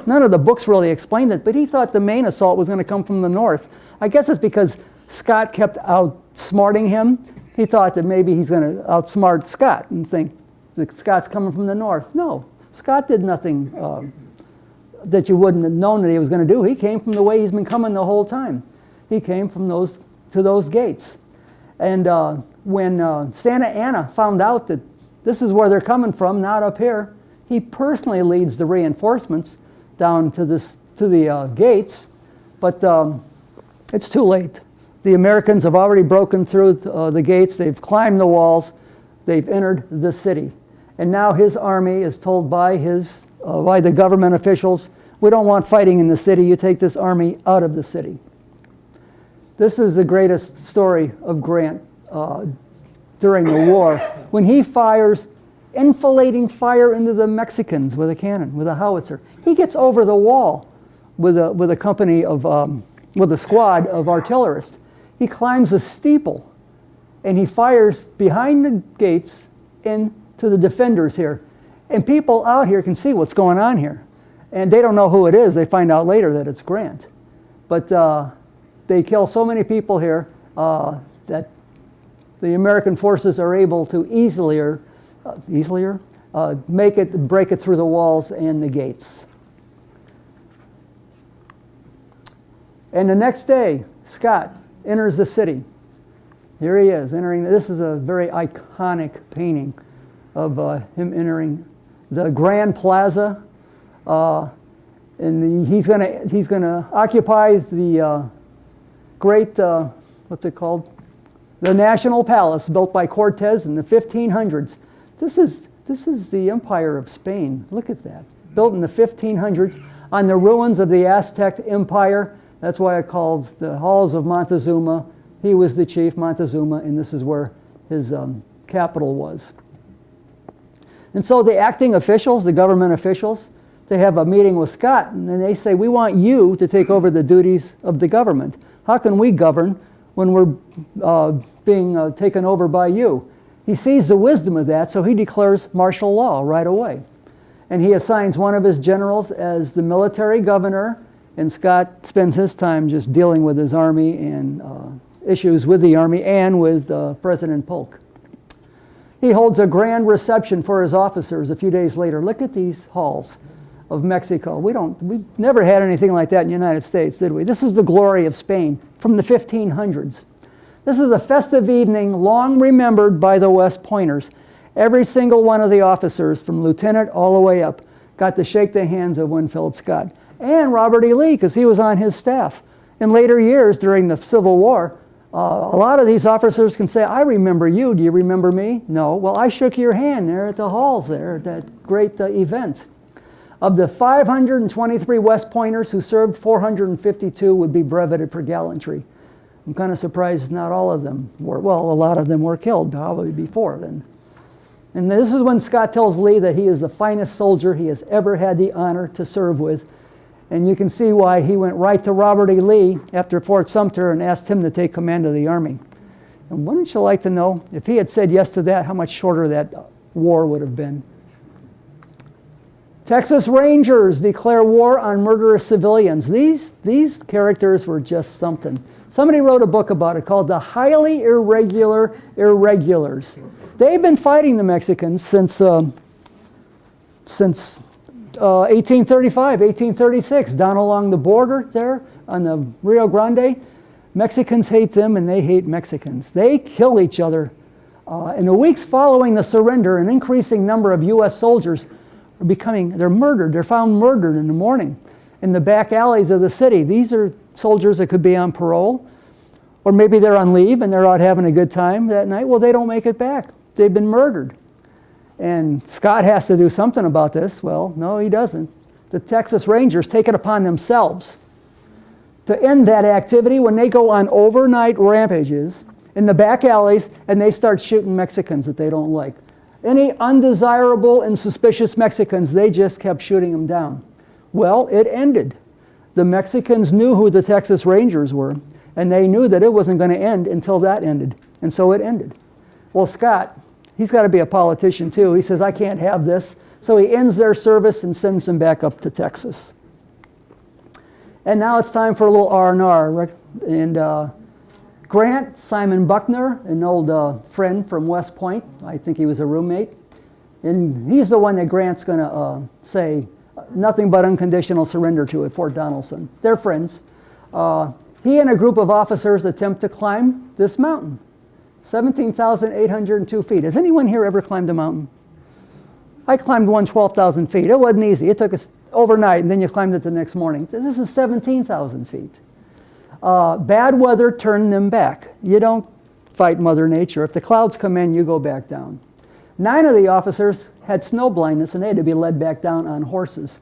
S1: None of the books really explained it, but he thought the main assault was going to come from the north. I guess it's because Scott kept outsmarting him. He thought that maybe he's going to outsmart Scott and think that Scott's coming from the north. No, Scott did nothing that you wouldn't have known that he was going to do. He came from the way he's been coming the whole time. He came from those gates. And when Santa Anna found out that this is where they're coming from, not up here, he personally leads the reinforcements down to the gates. But it's too late. The Americans have already broken through the gates. They've climbed the walls. They've entered the city. And now his army is told by the government officials, we don't want fighting in the city. You take this army out of the city. This is the greatest story of Grant during the war. When he fires enfilading fire into the Mexicans with a cannon, with a howitzer. He gets over the wall with a company of, with a squad of artillerists. He climbs a steeple and he fires behind the gates into the defenders here. And people out here can see what's going on here. And they don't know who it is. They find out later that it's Grant. But they kill so many people here that the American forces are able to break it through the walls and the gates. And the next day, Scott enters the city. Here he is entering. This is a very iconic painting of him entering the Grand Plaza. And he's gonna occupy the great, what's it called? The National Palace, built by Cortez in the 1500s. This is the Empire of Spain. Look at that. Built in the 1500s on the ruins of the Aztec Empire. That's why I called the halls of Montezuma. He was the chief, Montezuma, and this is where his capital was. And so the acting officials, the government officials, they have a meeting with Scott, and then they say, we want you to take over the duties of the government. How can we govern when we're being taken over by you? He sees the wisdom of that, so he declares martial law right away. And he assigns one of his generals as the military governor, and Scott spends his time just dealing with his army and issues with the army and with President Polk. He holds a grand reception for his officers a few days later. Look at these halls of Mexico. We never had anything like that in the United States, did we? This is the glory of Spain from the 1500s. This is a festive evening long remembered by the West Pointers. Every single one of the officers, from lieutenant all the way up, got to shake the hands of Winfield Scott. And Robert E. Lee, because he was on his staff. In later years, during the Civil War, a lot of these officers can say, I remember you. Do you remember me? No. Well, I shook your hand there at the halls there at that great event. Of the 523 West Pointers who served, 452 would be brevetted for gallantry. I'm kind of surprised not all of them were. Well, a lot of them were killed, probably before then. And this is when Scott tells Lee that he is the finest soldier he has ever had the honor to serve with. And you can see why he went right to Robert E. Lee after Fort Sumter and asked him to take command of the Army. And wouldn't you like to know, if he had said yes to that, how much shorter that war would have been? Texas Rangers declare war on murderous civilians. These characters were just something. Somebody wrote a book about it called The Highly Irregular Irregulars. They've been fighting the Mexicans since 1835, 1836, down along the border there on the Rio Grande. Mexicans hate them and they hate Mexicans. They kill each other. In the weeks following the surrender, an increasing number of U.S. soldiers they're murdered. They're found murdered in the morning in the back alleys of the city. These are soldiers that could be on parole, or maybe they're on leave and they're out having a good time that night. Well, they don't make it back. They've been murdered. And Scott has to do something about this. Well, no, he doesn't. The Texas Rangers take it upon themselves to end that activity when they go on overnight rampages in the back alleys and they start shooting Mexicans that they don't like. Any undesirable and suspicious Mexicans, they just kept shooting them down. Well, it ended. The Mexicans knew who the Texas Rangers were, and they knew that it wasn't going to end until that ended. And so it ended. Well, Scott, he's got to be a politician too. He says, I can't have this. So he ends their service and sends them back up to Texas. And now it's time for a little R&R. And Grant, Simon Buckner, an old friend from West Point. I think he was a roommate. And he's the one that Grant's going to say nothing but unconditional surrender to at Fort Donelson. They're friends. He and a group of officers attempt to climb this mountain, 17,802 feet. Has anyone here ever climbed a mountain? I climbed one 12,000 feet. It wasn't easy. It took us overnight, and then you climbed it the next morning. This is 17,000 feet. Bad weather turned them back. You don't fight Mother Nature. If the clouds come in, you go back down. 9 of the officers had snow blindness, and they had to be led back down on horses.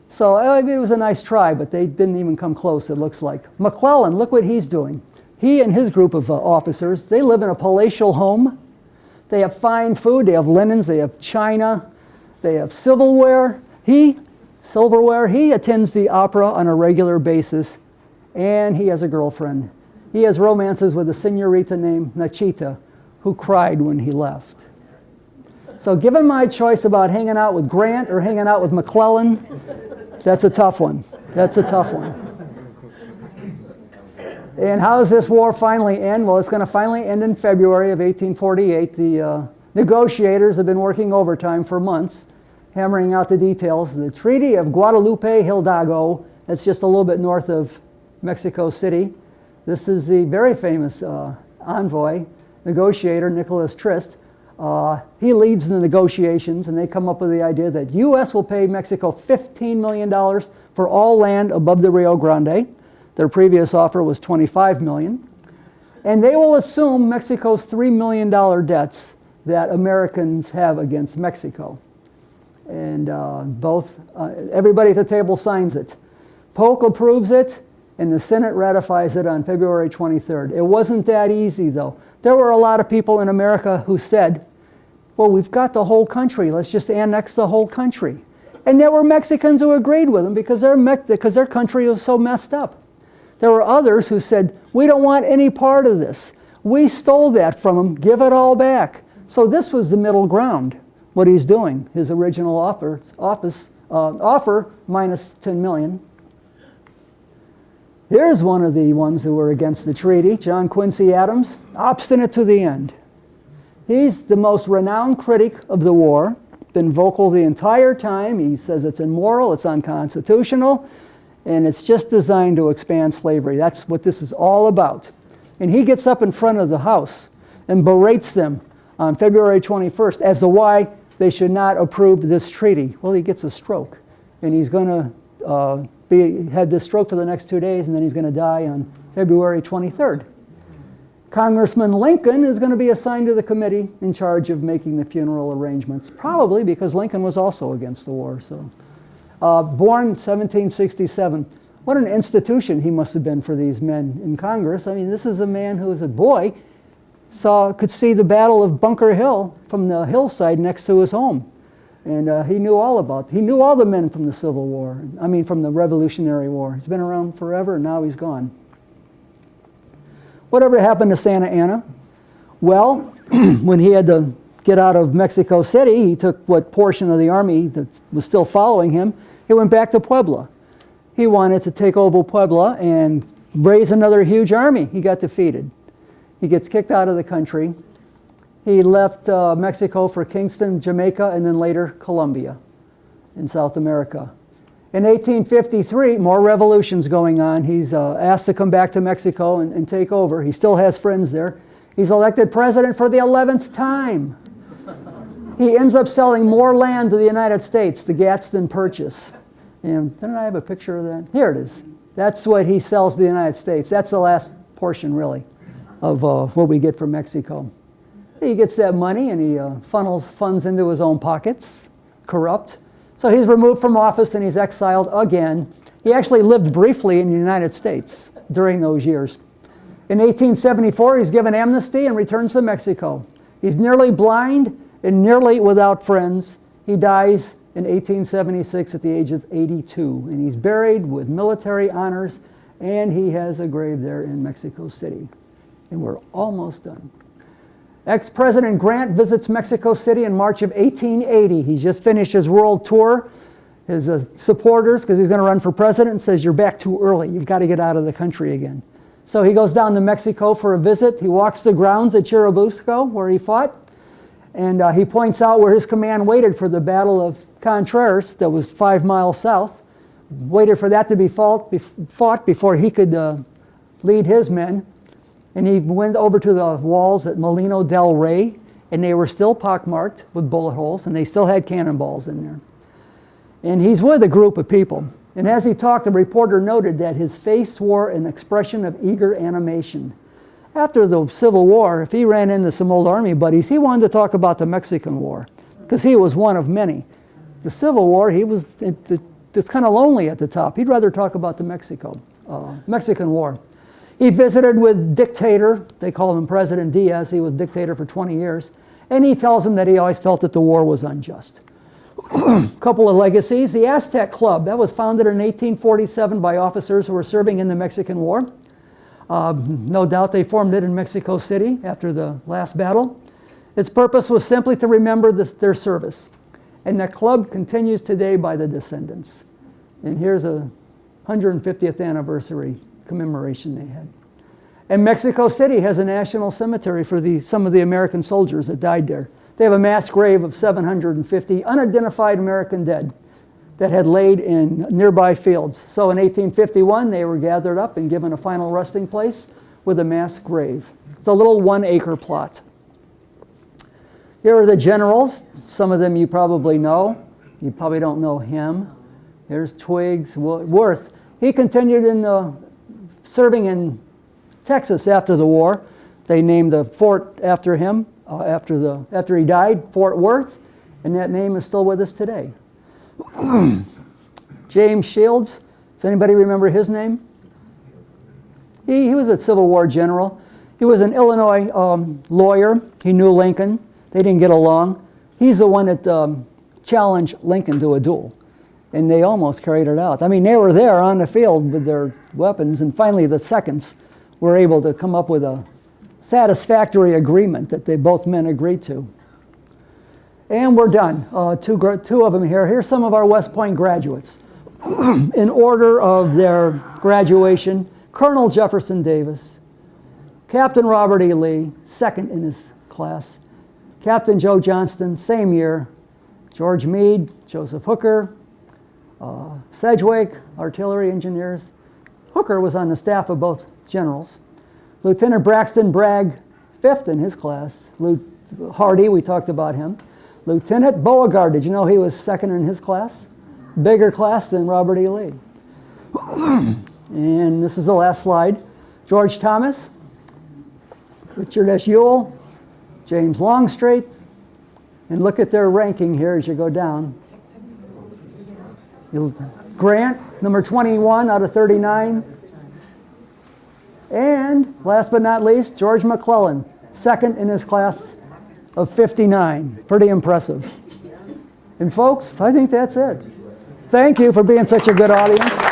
S1: So it was a nice try, but they didn't even come close, it looks like. McClellan, look what he's doing. He and his group of officers, they live in a palatial home. They have fine food, they have linens, they have china, they have silverware. He attends the opera on a regular basis, and he has a girlfriend. He has romances with a senorita named Nachita, who cried when he left. So given my choice about hanging out with Grant or hanging out with McClellan, that's a tough one. That's a tough one. And how does this war finally end? Well, it's going to finally end in February of 1848. The negotiators have been working overtime for months, hammering out the details. The Treaty of Guadalupe Hidalgo, that's just a little bit north of Mexico City. This is the very famous envoy, negotiator, Nicholas Trist, he leads the negotiations, and they come up with the idea that U.S. will pay Mexico $15 million for all land above the Rio Grande. Their previous offer was $25 million. And they will assume Mexico's $3 million debts that Americans have against Mexico. And everybody at the table signs it. Polk approves it, and the Senate ratifies it on February 23rd. It wasn't that easy, though. There were a lot of people in America who said, well, we've got the whole country. Let's just annex the whole country. And there were Mexicans who agreed with them because their country was so messed up. There were others who said, we don't want any part of this. We stole that from them. Give it all back. So this was the middle ground, what he's doing. His original offer minus $10 million. Here's one of the ones who were against the treaty, John Quincy Adams, obstinate to the end. He's the most renowned critic of the war, been vocal the entire time. He says it's immoral, it's unconstitutional, and it's just designed to expand slavery. That's what this is all about. And he gets up in front of the House and berates them on February 21st as to why they should not approve this treaty. Well, he gets a stroke, and he's going to had this stroke for the next 2 days, and then he's going to die on February 23rd. Congressman Lincoln is going to be assigned to the committee in charge of making the funeral arrangements, probably because Lincoln was also against the war. So, born 1767. What an institution he must have been for these men in Congress. I mean, this is a man who, as a boy, could see the Battle of Bunker Hill from the hillside next to his home. And he knew all the men from the Civil War, from the Revolutionary War. He's been around forever, and now he's gone. Whatever happened to Santa Anna? Well, when he had to get out of Mexico City, he took what portion of the army that was still following him. He went back to Puebla. He wanted to take over Puebla and raise another huge army. He got defeated. He gets kicked out of the country. He left Mexico for Kingston, Jamaica, and then later Colombia in South America. In 1853, more revolutions going on. He's asked to come back to Mexico and take over. He still has friends there. He's elected president for the 11th time. He ends up selling more land to the United States, the Gadsden Purchase. And didn't I have a picture of that? Here it is. That's what he sells to the United States. That's the last portion, really, of what we get from Mexico. He gets that money and he funnels funds into his own pockets, corrupt. So he's removed from office and he's exiled again. He actually lived briefly in the United States during those years. In 1874, he's given amnesty and returns to Mexico. He's nearly blind and nearly without friends. He dies in 1876 at the age of 82, and he's buried with military honors, and he has a grave there in Mexico City. And we're almost done. Ex-President Grant visits Mexico City in March of 1880. He's just finished his world tour. His supporters, because he's going to run for president, says, you're back too early. You've got to get out of the country again. So he goes down to Mexico for a visit. He walks the grounds at Churubusco, where he fought. And he points out where his command waited for the Battle of Contreras that was 5 miles south. Waited for that to be fought before he could lead his men. And he went over to the walls at Molino del Rey, and they were still pockmarked with bullet holes, and they still had cannonballs in there. And he's with a group of people. And as he talked, the reporter noted that his face wore an expression of eager animation. After the Civil War, if he ran into some old army buddies, he wanted to talk about the Mexican War, because he was one of many. The Civil War, he was it's kind of lonely at the top. He'd rather talk about the Mexican War. He visited with dictator, they call him President Diaz. He was dictator for 20 years. And he tells him that he always felt that the war was unjust. A couple of legacies. The Aztec Club, that was founded in 1847 by officers who were serving in the Mexican War. No doubt they formed it in Mexico City after the last battle. Its purpose was simply to remember their service. And that club continues today by the descendants. And here's a 150th anniversary commemoration they had. And Mexico City has a national cemetery for some of the American soldiers that died there. They have a mass grave of 750 unidentified American dead that had laid in nearby fields. So in 1851, they were gathered up and given a final resting place with a mass grave. It's a little 1-acre plot. Here are the generals. Some of them you probably know. You probably don't know him. Here's Twiggs, Worth. He continued serving in Texas after the war. They named the fort after him after he died, Fort Worth, and that name is still with us today. James Shields. Does anybody remember his name? He was a Civil War general. He was an Illinois lawyer. He knew Lincoln. They didn't get along. He's the one that challenged Lincoln to a duel, and they almost carried it out. I mean, they were there on the field with their weapons, and finally the seconds were able to come up with a satisfactory agreement that both men agreed to. And we're done. Two of them here. Here's some of our West Point graduates. In order of their graduation, Colonel Jefferson Davis, Captain Robert E. Lee, second in his class, Captain Joe Johnston, same year, George Meade, Joseph Hooker, Sedgwick, artillery engineers. Hooker was on the staff of both generals. Lieutenant Braxton Bragg, fifth in his class. Hardy, we talked about him. Lieutenant Beauregard, did you know he was second in his class? Bigger class than Robert E. Lee. And this is the last slide. George Thomas, Richard S. Ewell, James Longstreet, and look at their ranking here as you go down. Grant, number 21 out of 39. And last but not least, George McClellan, second in his class of 59. Pretty impressive. And folks, I think that's it. Thank you for being such a good audience.